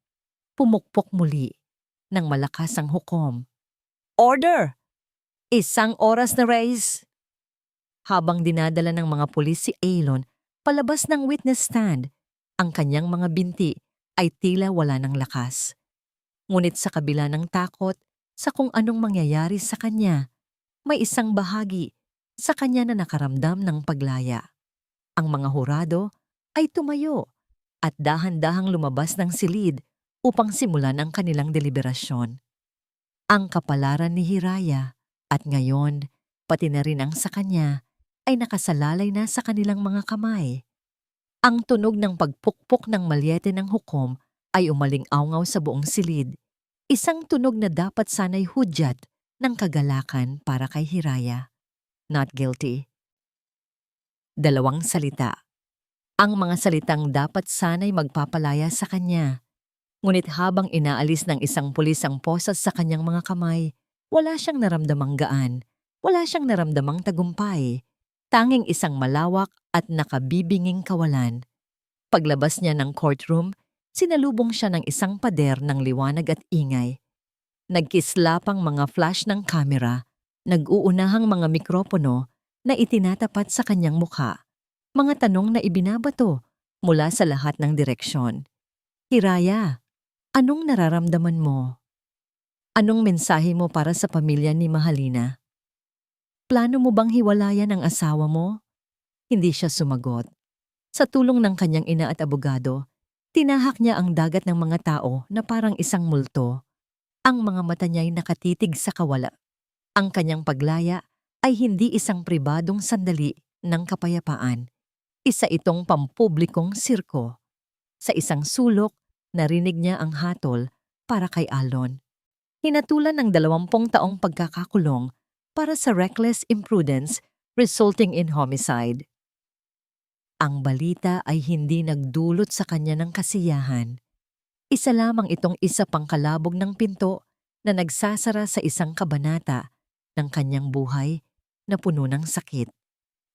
Pumukpok muli ng malakas ang hukom. Order! Isang oras na race! Habang dinadala ng mga pulis si Alon palabas ng witness stand, ang kanyang mga binti ay tila wala ng lakas. Ngunit sa kabila ng takot sa kung anong mangyayari sa kanya, may isang bahagi sa kanya na nakaramdam ng paglaya. Ang mga hurado ay tumayo at dahan-dahang lumabas ng silid upang simulan ang kanilang deliberasyon. Ang kapalaran ni Hiraya at ngayon, pati na rin ang sa kanya, ay nakasalalay na sa kanilang mga kamay. Ang tunog ng pagpukpok ng malyete ng hukom ay umaling-awngaw sa buong silid, isang tunog na dapat sana'y hudyat ng kagalakan para kay Hiraya. Not guilty. 2 salita. Ang mga salitang dapat sana'y magpapalaya sa kanya. Ngunit habang inaalis ng isang pulis ang posas sa kanyang mga kamay, wala siyang naramdamang gaan, wala siyang naramdamang tagumpay. Tanging isang malawak at nakabibinging kawalan. Paglabas niya ng courtroom, sinalubong siya ng isang pader ng liwanag at ingay. Nagkislapang mga flash ng kamera, nag-uunahang mga mikropono na itinatapat sa kanyang mukha. Mga tanong na ibinabato mula sa lahat ng direksyon. Hiraya, anong nararamdaman mo? Anong mensahe mo para sa pamilya ni Mahalina? Plano mo bang hiwalayan ang asawa mo? Hindi siya sumagot. Sa tulong ng kanyang ina at abogado, tinahak niya ang dagat ng mga tao na parang isang multo. Ang mga mata niya'y nakatitig sa kawala. Ang kanyang paglaya ay hindi isang pribadong sandali ng kapayapaan. Isa itong pampublikong sirko. Sa isang sulok, narinig niya ang hatol para kay Alon. Hinatulan ng 20 taong pagkakakulong para sa reckless imprudence resulting in homicide. Ang balita ay hindi nagdulot sa kanya ng kasiyahan. Isa lamang itong isa pang kalabog ng pinto na nagsasara sa isang kabanata ng kanyang buhay na puno ng sakit.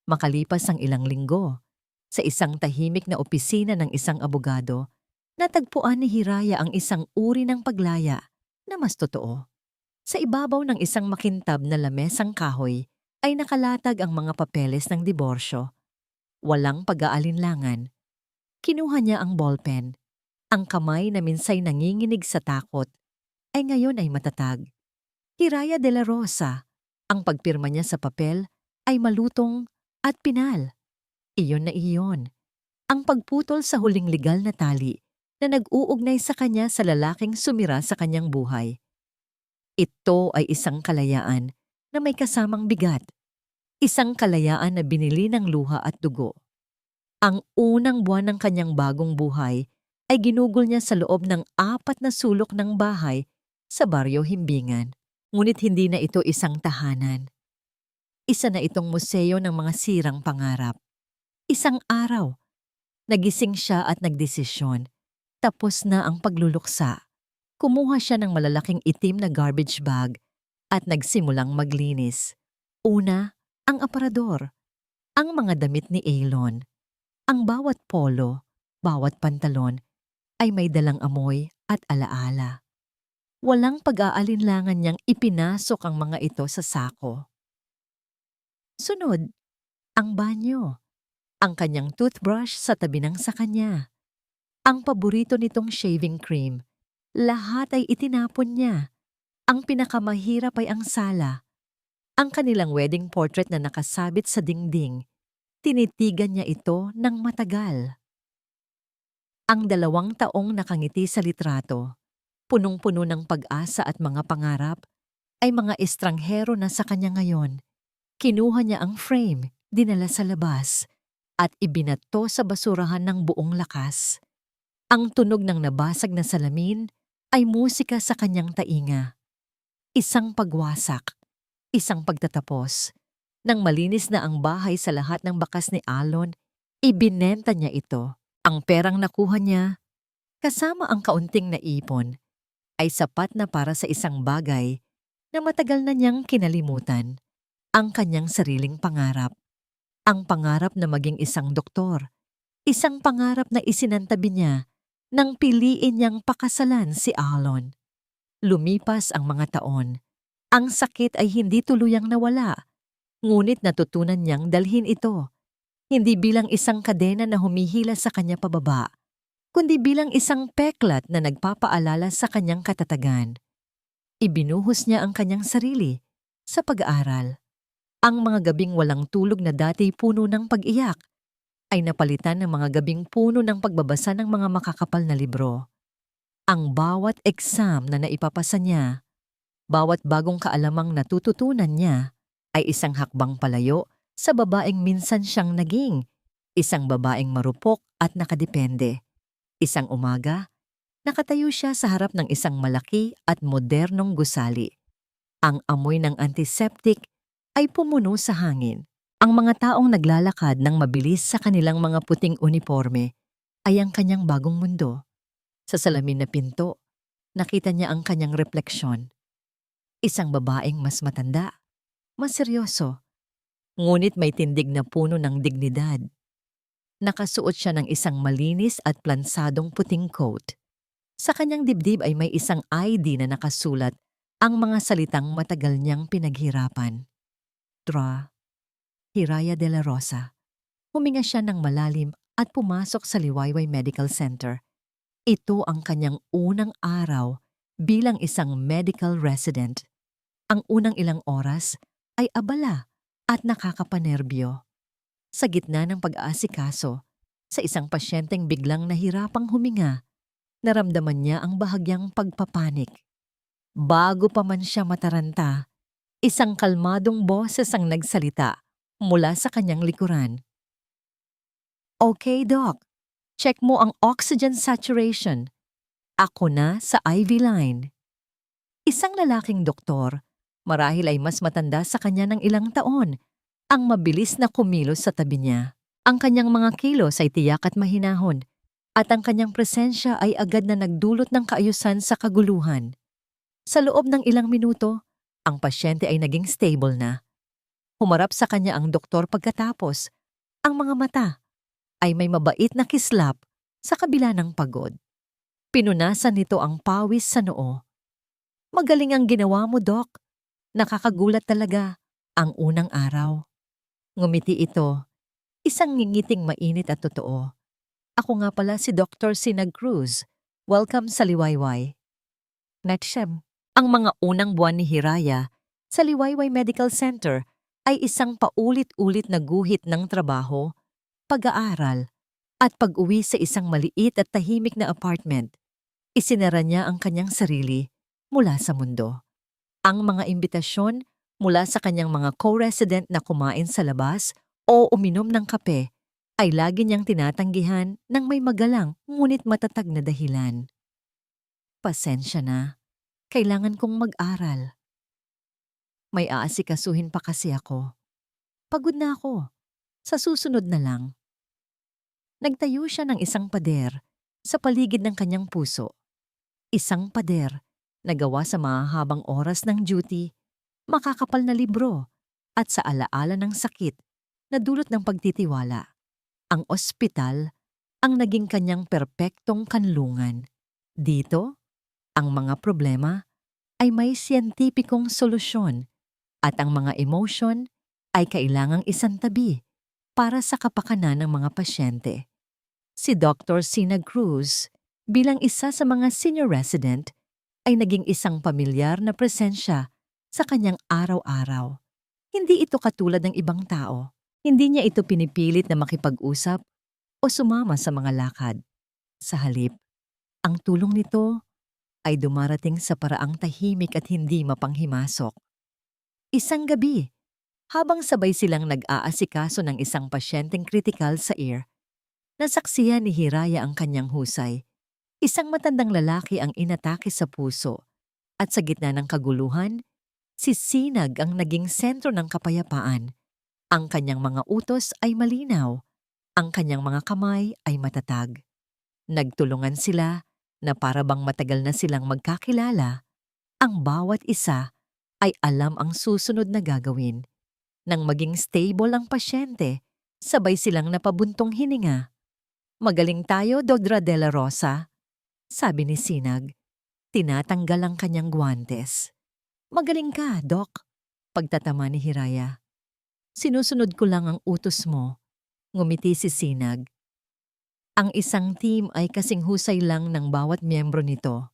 Makalipas ang ilang linggo, sa isang tahimik na opisina ng isang abogado, natagpuan ni Hiraya ang isang uri ng paglaya na mas totoo. Sa ibabaw ng isang makintab na lamesang kahoy ay nakalatag ang mga papeles ng diborsyo. Walang pag-aalinlangan. Kinuha niya ang ballpen. Ang kamay na minsay nanginginig sa takot ay ngayon ay matatag. Hiraya de la Rosa. Ang pagpirma niya sa papel ay malutong at pinal. Iyon na iyon. Ang pagputol sa huling legal na tali na nag-uugnay sa kanya sa lalaking sumira sa kanyang buhay. Ito ay isang kalayaan na may kasamang bigat. Isang kalayaan na binili ng luha at dugo. Ang unang buwan ng kanyang bagong buhay ay ginugol niya sa loob ng 4 na sulok ng bahay sa Baryo Himbingan. Ngunit hindi na ito isang tahanan. Isa na itong museo ng mga sirang pangarap. Isang araw, nagising siya at nagdesisyon. Tapos na ang pagluluksa. Kumuha siya ng malalaking itim na garbage bag at nagsimulang maglinis. Una, ang aparador. Ang mga damit ni Alon. Ang bawat polo, bawat pantalon ay may dalang amoy at alaala. Walang pag-aalinlangan niyang ipinasok ang mga ito sa sako. Sunod, ang banyo. Ang kanyang toothbrush sa tabi ng sa kanya. Ang paborito nitong shaving cream. Lahat ay itinapon niya. Ang pinakamahirap ay ang sala. Ang kanilang wedding portrait na nakasabit sa dingding. Tinitigan niya ito ng matagal. Ang 2 taong nakangiti sa litrato, punong-puno ng pag-asa at mga pangarap, ay mga estranghero na sa kanya ngayon. Kinuha niya ang frame, dinala sa labas, at ibinato sa basurahan ng buong lakas. Ang tunog ng nabasag na salamin ay musika sa kanyang tainga. Isang pagwasak, isang pagtatapos. Nang malinis na ang bahay sa lahat ng bakas ni Alon, ibinenta niya ito. Ang perang nakuha niya, kasama ang kaunting naipon, ay sapat na para sa isang bagay na matagal na niyang kinalimutan. Ang kanyang sariling pangarap. Ang pangarap na maging isang doktor. Isang pangarap na isinantabi niya nang piliin niyang pakasalan si Alon. Lumipas ang mga taon. Ang sakit ay hindi tuluyang nawala. Ngunit natutunan niyang dalhin ito. Hindi bilang isang kadena na humihila sa kanya pababa, kundi bilang isang peklat na nagpapaalala sa kanyang katatagan. Ibinuhos niya ang kanyang sarili sa pag-aaral. Ang mga gabing walang tulog na dati puno ng pag-iyak, ay napalitan ng mga gabing puno ng pagbabasa ng mga makakapal na libro. Ang bawat exam na naipapasa niya, bawat bagong kaalamang natututunan niya, ay isang hakbang palayo sa babaeng minsan siyang naging, isang babaeng marupok at nakadepende. Isang umaga, nakatayo siya sa harap ng isang malaki at modernong gusali. Ang amoy ng antiseptic ay pumuno sa hangin. Ang mga taong naglalakad ng mabilis sa kanilang mga puting uniforme ay ang kanyang bagong mundo. Sa salamin na pinto, nakita niya ang kanyang refleksyon. Isang babaeng mas matanda, mas seryoso, ngunit may tindig na puno ng dignidad. Nakasuot siya ng isang malinis at plansadong puting coat. Sa kanyang dibdib ay may isang ID na nakasulat ang mga salitang matagal niyang pinaghirapan. Tra, Hiraya de la Rosa. Huminga siya ng malalim at pumasok sa Liwayway Medical Center. Ito ang kanyang unang araw bilang isang medical resident. Ang unang ilang oras ay abala at nakakapanerbyo. Sa gitna ng pag-aasikaso, sa isang pasyenteng biglang nahirapang huminga, naramdaman niya ang bahagyang pagpapanik. Bago pa man siya mataranta, isang kalmadong boses ang nagsalita mula sa kanyang likuran. Okay, Doc. Check mo ang oxygen saturation. Ako na sa IV line. Isang lalaking doktor, marahil ay mas matanda sa kanya ng ilang taon, ang mabilis na kumilos sa tabi niya. Ang kanyang mga kilos ay tiyak at mahinahon, at ang kanyang presensya ay agad na nagdulot ng kaayusan sa kaguluhan. Sa loob ng ilang minuto, ang pasyente ay naging stable na. Humarap sa kanya ang doktor pagkatapos. Ang mga mata ay may mabait na kislap sa kabila ng pagod. Pinunasan nito ang pawis sa noo. Magaling ang ginawa mo, Doc. Nakakagulat talaga ang unang araw. Ngumiti ito, isang ngingiting mainit at totoo. Ako nga pala si Dr. Sinag Cruz. Welcome sa Liwayway. Natshem, ang mga unang buwan ni Hiraya sa Liwayway Medical Center ay isang paulit-ulit na guhit ng trabaho, pag-aaral, at pag-uwi sa isang maliit at tahimik na apartment. Isinara niya ang kanyang sarili mula sa mundo. Ang mga imbitasyon mula sa kanyang mga co-resident na kumain sa labas o uminom ng kape ay lagi niyang tinatanggihan ng may magalang ngunit matatag na dahilan. Pasensya na, kailangan kong mag-aral. May aasikasuhin pa kasi ako. Pagod na ako. Sa susunod na lang. Nagtayo siya ng isang pader sa paligid ng kanyang puso. Isang pader na gawa sa mahahabang oras ng duty, makakapal na libro, at sa alaala ng sakit na dulot ng pagtitiwala. Ang ospital ang naging kanyang perpektong kanlungan. Dito, ang mga problema ay may siyentipikong solusyon at ang mga emosyon ay kailangang isantabi para sa kapakanan ng mga pasyente. Si Dr. Sinag Cruz, bilang isa sa mga senior resident, ay naging isang pamilyar na presensya sa kanyang araw-araw. Hindi ito katulad ng ibang tao. Hindi niya ito pinipilit na makipag-usap o sumama sa mga lakad. Sa halip, ang tulong nito ay dumarating sa paraang tahimik at hindi mapanghimasok. Isang gabi, habang sabay silang nag-aasikaso ng isang pasyenteng kritikal sa ear, nasaksihan ni Hiraya ang kanyang husay. Isang matandang lalaki ang inatake sa puso at sa gitna ng kaguluhan, si Sinag ang naging sentro ng kapayapaan. Ang kanyang mga utos ay malinaw, ang kanyang mga kamay ay matatag. Nagtulungan sila na para bang matagal na silang magkakilala, ang bawat isa ay alam ang susunod na gagawin. Nang maging stable ang pasyente, sabay silang napabuntong hininga. Magaling tayo, Dodra de la Rosa, sabi ni Sinag. Tinatanggal ang kanyang guwantes. Magaling ka, Doc, pagtatama ni Hiraya. Sinusunod ko lang ang utos mo, ngumiti si Sinag. Ang isang team ay kasing husay lang ng bawat miyembro nito.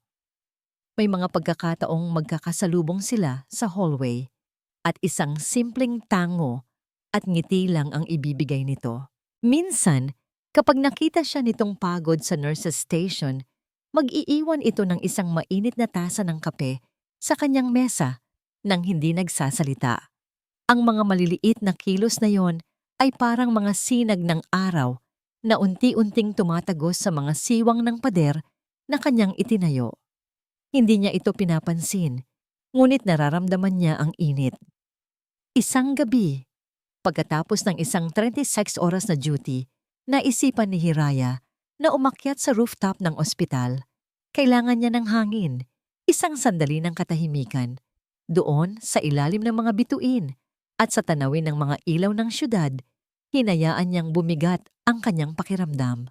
May mga pagkakataong magkakasalubong sila sa hallway at isang simpleng tango at ngiti lang ang ibibigay nito. Minsan, kapag nakita siya nitong pagod sa nurse's station, mag-iiwan ito ng isang mainit na tasa ng kape sa kanyang mesa nang hindi nagsasalita. Ang mga maliliit na kilos na yon ay parang mga sinag ng araw na unti-unting tumatagos sa mga siwang ng pader na kanyang itinayo. Hindi niya ito pinapansin, ngunit nararamdaman niya ang init. Isang gabi, pagkatapos ng isang 36 oras na duty, naisipan ni Hiraya na umakyat sa rooftop ng ospital. Kailangan niya ng hangin, isang sandali ng katahimikan. Doon sa ilalim ng mga bituin at sa tanawin ng mga ilaw ng syudad, hinayaan niyang bumigat ang kanyang pakiramdam.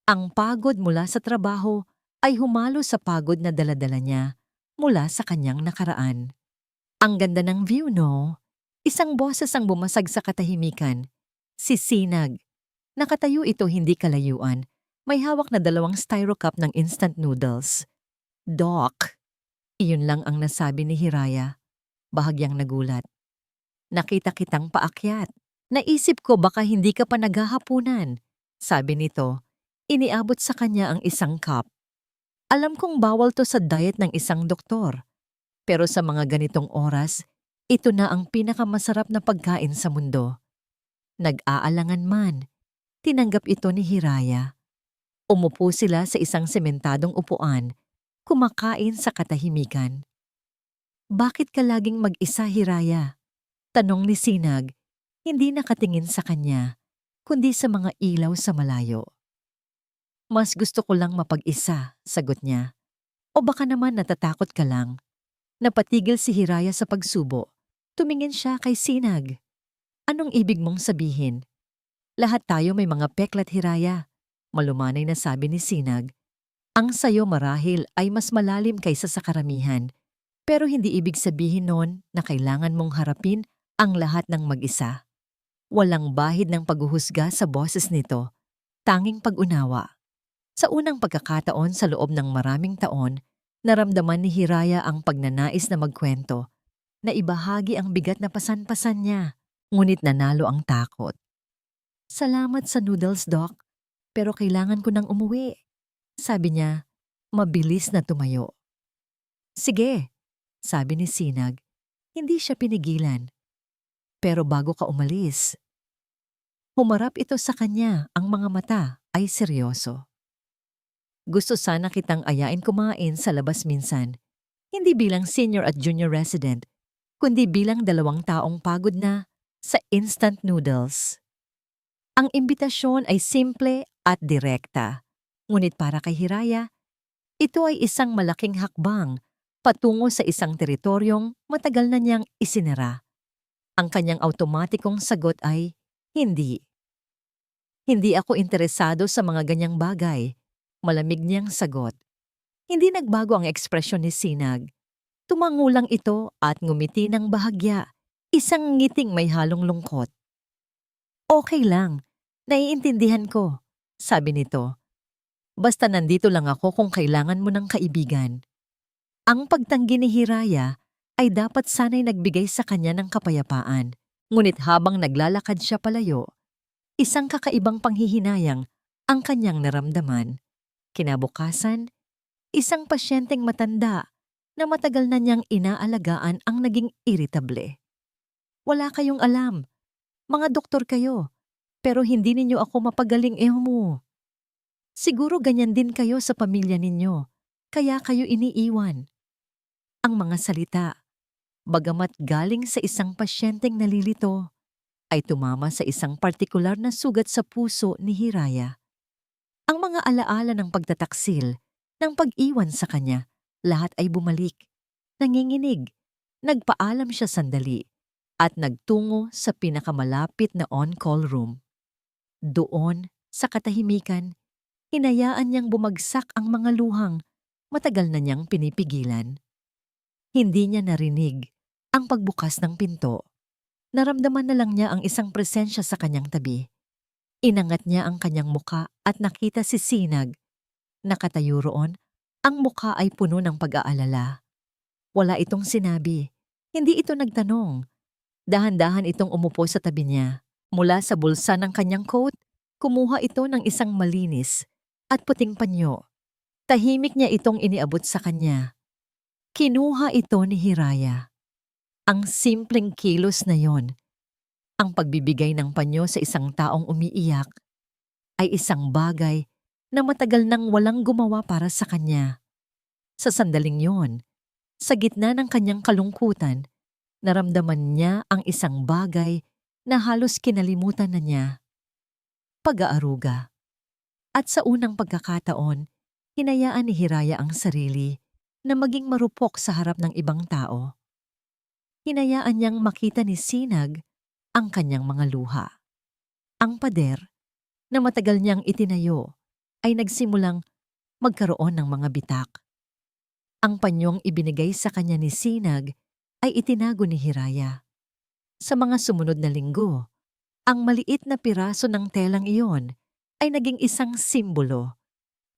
Ang pagod mula sa trabaho ay humalo sa pagod na daladala niya mula sa kanyang nakaraan. Ang ganda ng view, no? Isang boses ang bumasag sa katahimikan. Si Sinag. Nakatayo ito hindi kalayuan. May hawak na 2 styro cup ng instant noodles. Doc. Iyon lang ang nasabi ni Hiraya. Bahagyang nagulat. Nakita kitang paakyat. Naisip ko baka hindi ka pa naghahapunan. Sabi nito. Iniabot sa kanya ang isang cup. Alam kong bawal to sa diet ng isang doktor. Pero sa mga ganitong oras, ito na ang pinakamasarap na pagkain sa mundo. Nag-aalangan man, tinanggap ito ni Hiraya. Umupo sila sa isang sementadong upuan, kumakain sa katahimikan. Bakit ka laging mag-isa, Hiraya? Tanong ni Sinag, hindi nakatingin sa kanya, kundi sa mga ilaw sa malayo. Mas gusto ko lang mapag-isa, sagot niya. O baka naman natatakot ka lang. Napatigil si Hiraya sa pagsubo. Tumingin siya kay Sinag. Anong ibig mong sabihin? Lahat tayo may mga peklat, Hiraya. Malumanay na sabi ni Sinag. Ang sayo marahil ay mas malalim kaysa sa karamihan. Pero hindi ibig sabihin nun na kailangan mong harapin ang lahat ng mag-isa. Walang bahid ng paghuhusga sa boses nito. Tanging pag-unawa. Sa unang pagkakataon sa loob ng maraming taon, naramdaman ni Hiraya ang pagnanais na magkwento, na ibahagi ang bigat na pasan-pasan niya, ngunit nanalo ang takot. Salamat sa noodles, Doc, pero kailangan ko nang umuwi. Sabi niya, mabilis na tumayo. Sige, sabi ni Sinag, hindi siya pinigilan. Pero bago ka umalis, humarap ito sa kanya, ang mga mata ay seryoso. Gusto sana kitang ayain kumain sa labas minsan, hindi bilang senior at junior resident, kundi bilang 2 taong pagod na sa instant noodles. Ang imbitasyon ay simple at direkta, ngunit para kay Hiraya, ito ay isang malaking hakbang patungo sa isang teritoryong matagal na niyang isinara. Ang kanyang automatikong sagot ay, hindi. Hindi ako interesado sa mga ganyang bagay. Malamig niyang sagot. Hindi nagbago ang ekspresyon ni Sinag. Tumango lang ito at ngumiti ng bahagya, isang ngiting may halong lungkot. Okay lang, naiintindihan ko, sabi nito. Basta nandito lang ako kung kailangan mo ng kaibigan. Ang pagtanggi ni Hiraya ay dapat sana'y nagbigay sa kanya ng kapayapaan. Ngunit habang naglalakad siya palayo, isang kakaibang panghihinayang ang kanyang naramdaman. Kinabukasan, isang pasyenteng matanda na matagal na niyang inaalagaan ang naging iritable. Wala kayong alam. Mga doktor kayo, pero hindi ninyo ako mapagaling mo. Siguro ganyan din kayo sa pamilya ninyo, kaya kayo iniiwan. Ang mga salita, bagamat galing sa isang pasyenteng nalilito, ay tumama sa isang partikular na sugat sa puso ni Hiraya. Ang mga alaala ng pagtataksil, ng pag-iwan sa kanya, lahat ay bumalik. Nanginginig, nagpaalam siya sandali, at nagtungo sa pinakamalapit na on-call room. Doon, sa katahimikan, hinayaan niyang bumagsak ang mga luhang matagal na niyang pinipigilan. Hindi niya narinig ang pagbukas ng pinto. Naramdaman na lang niya ang isang presensya sa kanyang tabi. Inangat niya ang kanyang muka at nakita si Sinag. Nakatayo roon, ang muka ay puno ng pag-aalala. Wala itong sinabi. Hindi ito nagtanong. Dahan-dahan itong umupo sa tabi niya. Mula sa bulsa ng kanyang coat, Kumuha ito ng isang malinis at puting panyo. Tahimik niya itong iniabot sa kanya. Kinuha ito ni Hiraya. Ang simpleng kilos na yon, ang pagbibigay ng panyo sa isang taong umiiyak, ay isang bagay na matagal nang walang gumawa para sa kanya. Sa sandaling yon, sa gitna ng kanyang kalungkutan, naramdaman niya ang isang bagay na halos kinalimutan na niya. Pag-aaruga. At sa unang pagkakataon, hinayaan ni Hiraya ang sarili na maging marupok sa harap ng ibang tao. Hinayaan niyang makita ni Sinag ang kanyang mga luha. Ang pader na matagal niyang itinayo ay nagsimulang magkaroon ng mga bitak. Ang panyong ibinigay sa kanya ni Sinag ay itinago ni Hiraya. Sa mga sumunod na linggo, ang maliit na piraso ng telang iyon ay naging isang simbolo,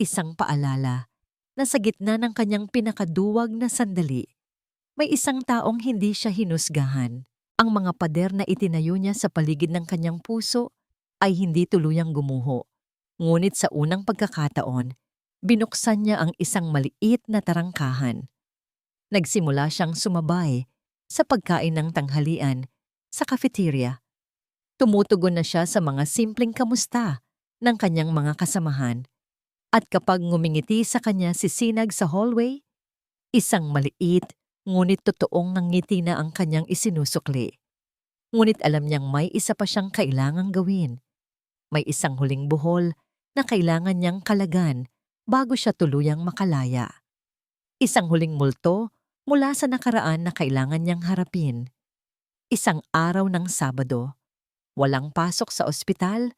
isang paalala na sa gitna ng kanyang pinakaduwag na sandali, may isang taong hindi siya hinusgahan. Ang mga pader na itinayo niya sa paligid ng kanyang puso ay hindi tuluyang gumuho. Ngunit sa unang pagkakataon, binuksan niya ang isang maliit na tarangkahan. Nagsimula siyang sumabay sa pagkain ng tanghalian sa cafeteria. Tumutugon na siya sa mga simpleng kamusta ng kanyang mga kasamahan. At kapag ngumingiti sa kanya si Sinag sa hallway, isang maliit ngunit totoong ngiti na ang kanyang isinusukli. Ngunit alam niyang may isa pa siyang kailangang gawin. May isang huling buhol na kailangan niyang kalagan bago siya tuluyang makalaya. Isang huling multo mula sa nakaraan na kailangan niyang harapin. Isang araw ng Sabado. Walang pasok sa ospital,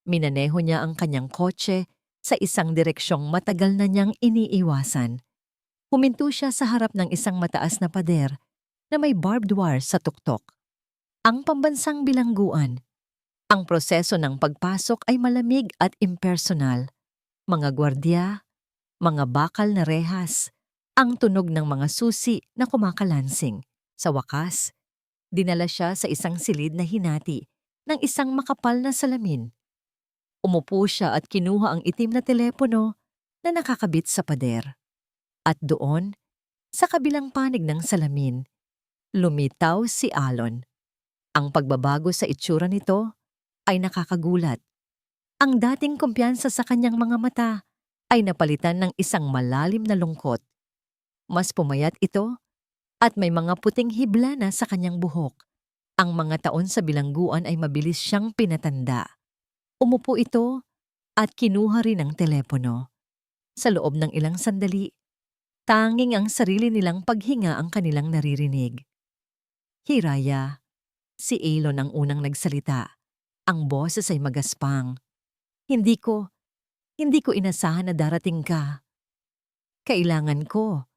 minaneho niya ang kanyang kotse sa isang direksyong matagal na niyang iniiwasan. Huminto siya sa harap ng isang mataas na pader na may barbed wire sa tuktok. Ang pambansang bilangguan. Ang proseso ng pagpasok ay malamig at impersonal. Mga gwardiya, mga bakal na rehas, ang tunog ng mga susi na kumakalansing. Sa wakas, dinala siya sa isang silid na hinati ng isang makapal na salamin. Umupo siya at kinuha ang itim na telepono na nakakabit sa pader. At doon, sa kabilang panig ng salamin, lumitaw si Alon. Ang pagbabago sa itsura nito ay nakakagulat. Ang dating kumpiyansa sa kanyang mga mata ay napalitan ng isang malalim na lungkot. Mas pumayat ito at may mga puting hibla na sa kanyang buhok. Ang mga taon sa bilangguan ay mabilis siyang pinatanda. Umupo ito at kinuha rin ang telepono. Sa loob ng ilang sandali, tanging ang sarili nilang paghinga ang kanilang naririnig. Hiraya, si Alon ang unang nagsalita. Ang boses ay magaspang. Hindi ko inasahan na darating ka. Kailangan ko.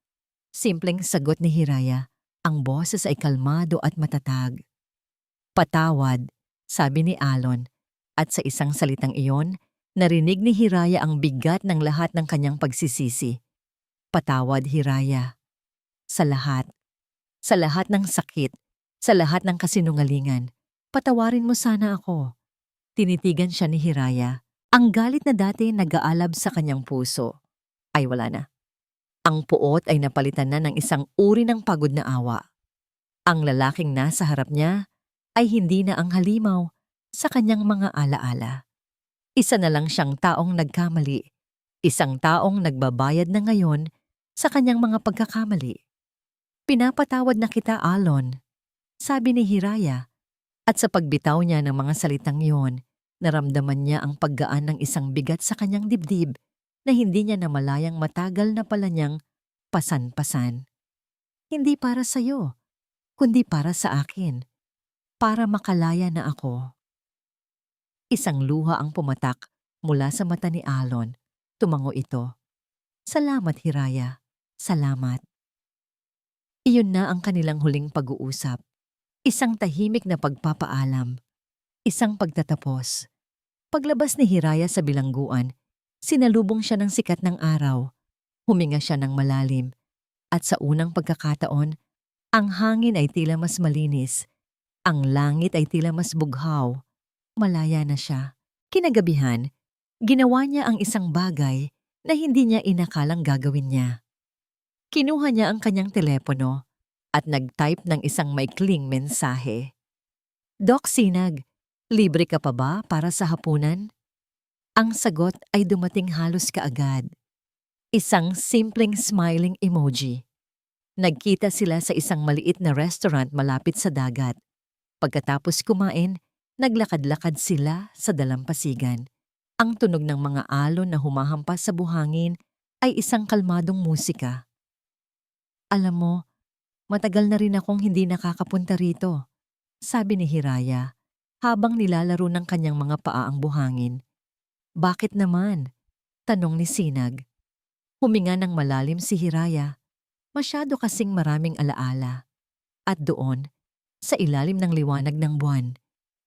Simpleng sagot ni Hiraya. Ang boses ay kalmado at matatag. Patawad, sabi ni Alon, at sa isang salitang iyon, narinig ni Hiraya ang bigat ng lahat ng kanyang pagsisisi. Patawad, Hiraya. Sa lahat. Sa lahat ng sakit, sa lahat ng kasinungalingan, patawarin mo sana ako. Tinitigan siya ni Hiraya. Ang galit na dati nag-aalab sa kanyang puso ay wala na. Ang puot ay napalitan na ng isang uri ng pagod na awa. Ang lalaking nasa harap niya ay hindi na ang halimaw sa kanyang mga alaala. Isa na lang siyang taong nagkamali, isang taong nagbabayad na ngayon sa kanyang mga pagkakamali. Pinapatawad na kita, Alon, sabi ni Hiraya, at sa pagbitaw niya ng mga salitang iyon, naramdaman niya ang paggaan ng isang bigat sa kanyang dibdib na hindi niya namalayang matagal na pala niyang pasan-pasan. Hindi para sa'yo, kundi para sa akin. Para makalaya na ako. Isang luha ang pumatak mula sa mata ni Alon. Tumango ito. Salamat, Hiraya. Salamat. Iyon na ang kanilang huling pag-uusap. Isang tahimik na pagpapaalam. Isang pagtatapos. Paglabas ni Hiraya sa bilangguan, sinalubong siya ng sikat ng araw. Huminga siya ng malalim. At sa unang pagkakataon, ang hangin ay tila mas malinis. Ang langit ay tila mas bughaw. Malaya na siya. Kinagabihan, ginawa niya ang isang bagay na hindi niya inakalang gagawin niya. Kinuha niya ang kanyang telepono at nag-type ng isang maikling mensahe. "Doc Sinag, libre ka pa ba para sa hapunan?" Ang sagot ay dumating halos kaagad. Isang simpleng smiling emoji. Nagkita sila sa isang maliit na restaurant malapit sa dagat. Pagkatapos kumain, naglakad-lakad sila sa dalampasigan. Ang tunog ng mga alon na humahampas sa buhangin ay isang kalmadong musika. "Alam mo, matagal na rin akong hindi nakakapunta rito," sabi ni Hiraya habang nilalaro ng kanyang mga paa ang buhangin. "Bakit naman?" tanong ni Sinag. Huminga ng malalim si Hiraya. Masyado kasing maraming alaala. At doon, sa ilalim ng liwanag ng buwan,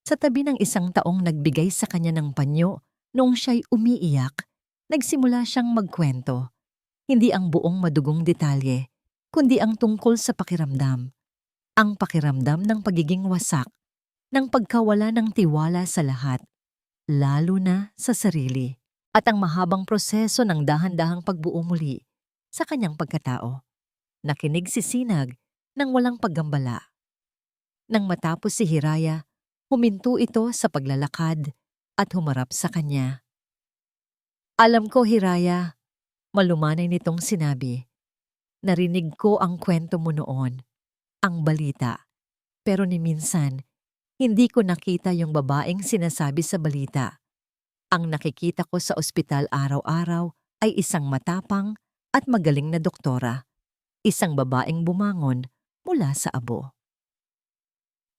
sa tabi ng isang taong nagbigay sa kanya ng panyo noong siya'y umiiyak, nagsimula siyang magkwento. Hindi ang buong madugong detalye, kundi ang tungkol sa pakiramdam. Ang pakiramdam ng pagiging wasak, ng pagkawala ng tiwala sa lahat, lalo na sa sarili, at ang mahabang proseso ng dahan-dahang pagbuo muli sa kanyang pagkatao. Nakinig si Sinag nang walang paggambala. Nang matapos si Hiraya, huminto ito sa paglalakad at humarap sa kanya. "Alam ko, Hiraya," malumanay nitong sinabi. "Narinig ko ang kwento mo noon, ang balita. Pero ni minsan, hindi ko nakita yung babaeng sinasabi sa balita. Ang nakikita ko sa ospital araw-araw ay isang matapang at magaling na doktora. Isang babaeng bumangon mula sa abo."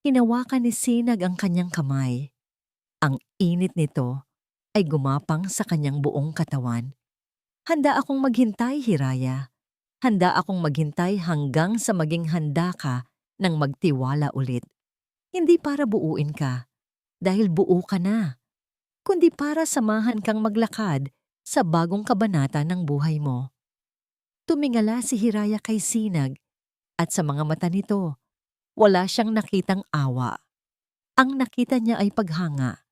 Hinawakan ni Sinag ang kanyang kamay. Ang init nito ay gumapang sa kanyang buong katawan. "Handa akong maghintay, Hiraya. Handa akong maghintay hanggang sa maging handa ka ng magtiwala ulit. Hindi para buuin ka, dahil buo ka na, kundi para samahan kang maglakad sa bagong kabanata ng buhay mo." Tumingala si Hiraya kay Sinag at sa mga mata nito, wala siyang nakitang awa. Ang nakita niya ay paghanga,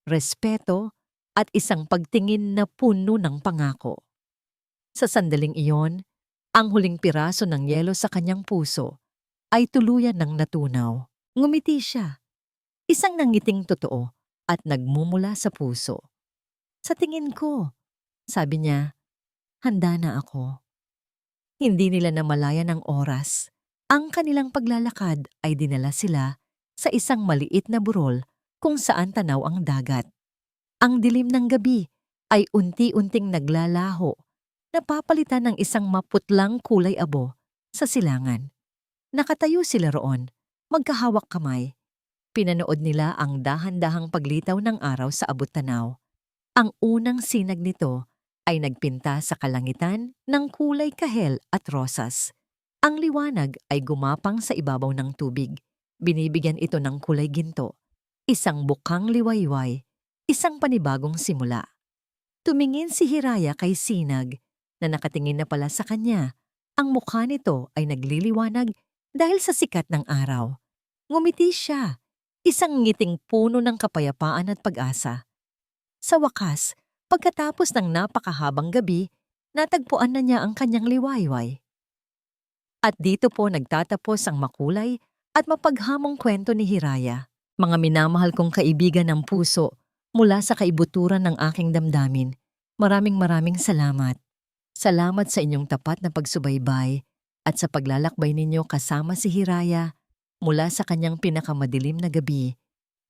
respeto at isang pagtingin na puno ng pangako. Sa sandaling iyon, ang huling piraso ng yelo sa kanyang puso ay tuluyan ng natunaw. Ngumiti siya, isang nangiting totoo at nagmumula sa puso. "Sa tingin ko," sabi niya, "handa na ako." Hindi nila namalayan ng oras. Ang kanilang paglalakad ay dinala sila sa isang maliit na burol kung saan tanaw ang dagat. Ang dilim ng gabi ay unti-unting naglalaho, napapalitan ng isang maputlang kulay abo sa silangan. Nakatayo sila roon, magkahawak kamay. Pinanood nila ang dahan-dahang paglitaw ng araw sa abot-tanaw. Ang unang sinag nito ay nagpinta sa kalangitan ng kulay kahel at rosas. Ang liwanag ay gumapang sa ibabaw ng tubig. Binibigyan ito ng kulay ginto. Isang bukang liwayway, isang panibagong simula. Tumingin si Hiraya kay Sinag na nakatingin na pala sa kanya. Ang mukha nito ay nagliliwanag dahil sa sikat ng araw. Ngumiti siya, isang ngiting puno ng kapayapaan at pag-asa. Sa wakas, pagkatapos ng napakahabang gabi, natagpuan na niya ang kanyang liwayway. At dito po nagtatapos ang makulay at mapaghamong kwento ni Hiraya. Mga minamahal kong kaibigan ng puso, mula sa kaibuturan ng aking damdamin, maraming salamat. Salamat sa inyong tapat na pagsubaybay at sa paglalakbay ninyo kasama si Hiraya mula sa kanyang pinakamadilim na gabi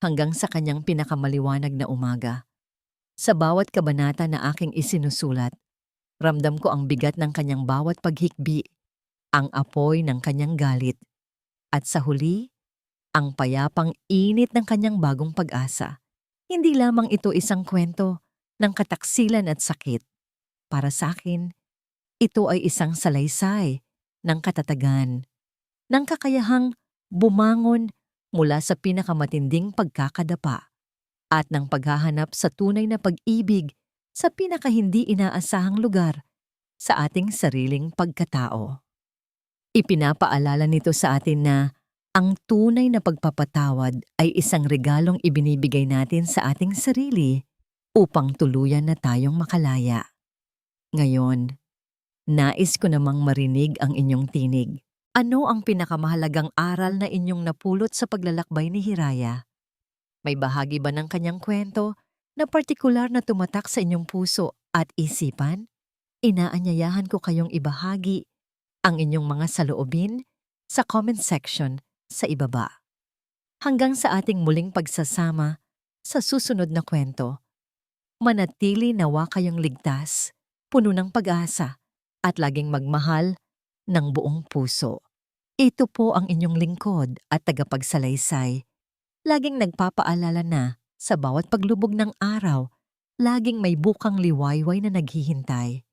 hanggang sa kanyang pinakamaliwanag na umaga. Sa bawat kabanata na aking isinusulat, ramdam ko ang bigat ng kanyang bawat paghikbi, ang apoy ng kanyang galit, at sa huli, ang payapang init ng kanyang bagong pag-asa. Hindi lamang ito isang kwento ng kataksilan at sakit. Para sa akin, ito ay isang salaysay ng katatagan, ng kakayahang bumangon mula sa pinakamatinding pagkakadapa at ng paghahanap sa tunay na pag-ibig sa pinakahindi inaasahang lugar sa ating sariling pagkatao. Ipinapaalala nito sa atin na ang tunay na pagpapatawad ay isang regalong ibinibigay natin sa ating sarili upang tuluyan na tayong makalaya. Ngayon, nais ko namang marinig ang inyong tinig. Ano ang pinakamahalagang aral na inyong napulot sa paglalakbay ni Hiraya? May bahagi ba ng kanyang kwento na partikular na tumatak sa inyong puso at isipan? Inaanyayahan ko kayong ibahagi ang inyong mga saloobin sa comment section sa ibaba. Hanggang sa ating muling pagsasama sa susunod na kwento, manatili nawa kayong ligtas, puno ng pag-asa, at laging magmahal ng buong puso. Ito po ang inyong lingkod at tagapagsalaysay. Laging nagpapaalala na sa bawat paglubog ng araw, laging may bukang liwayway na naghihintay.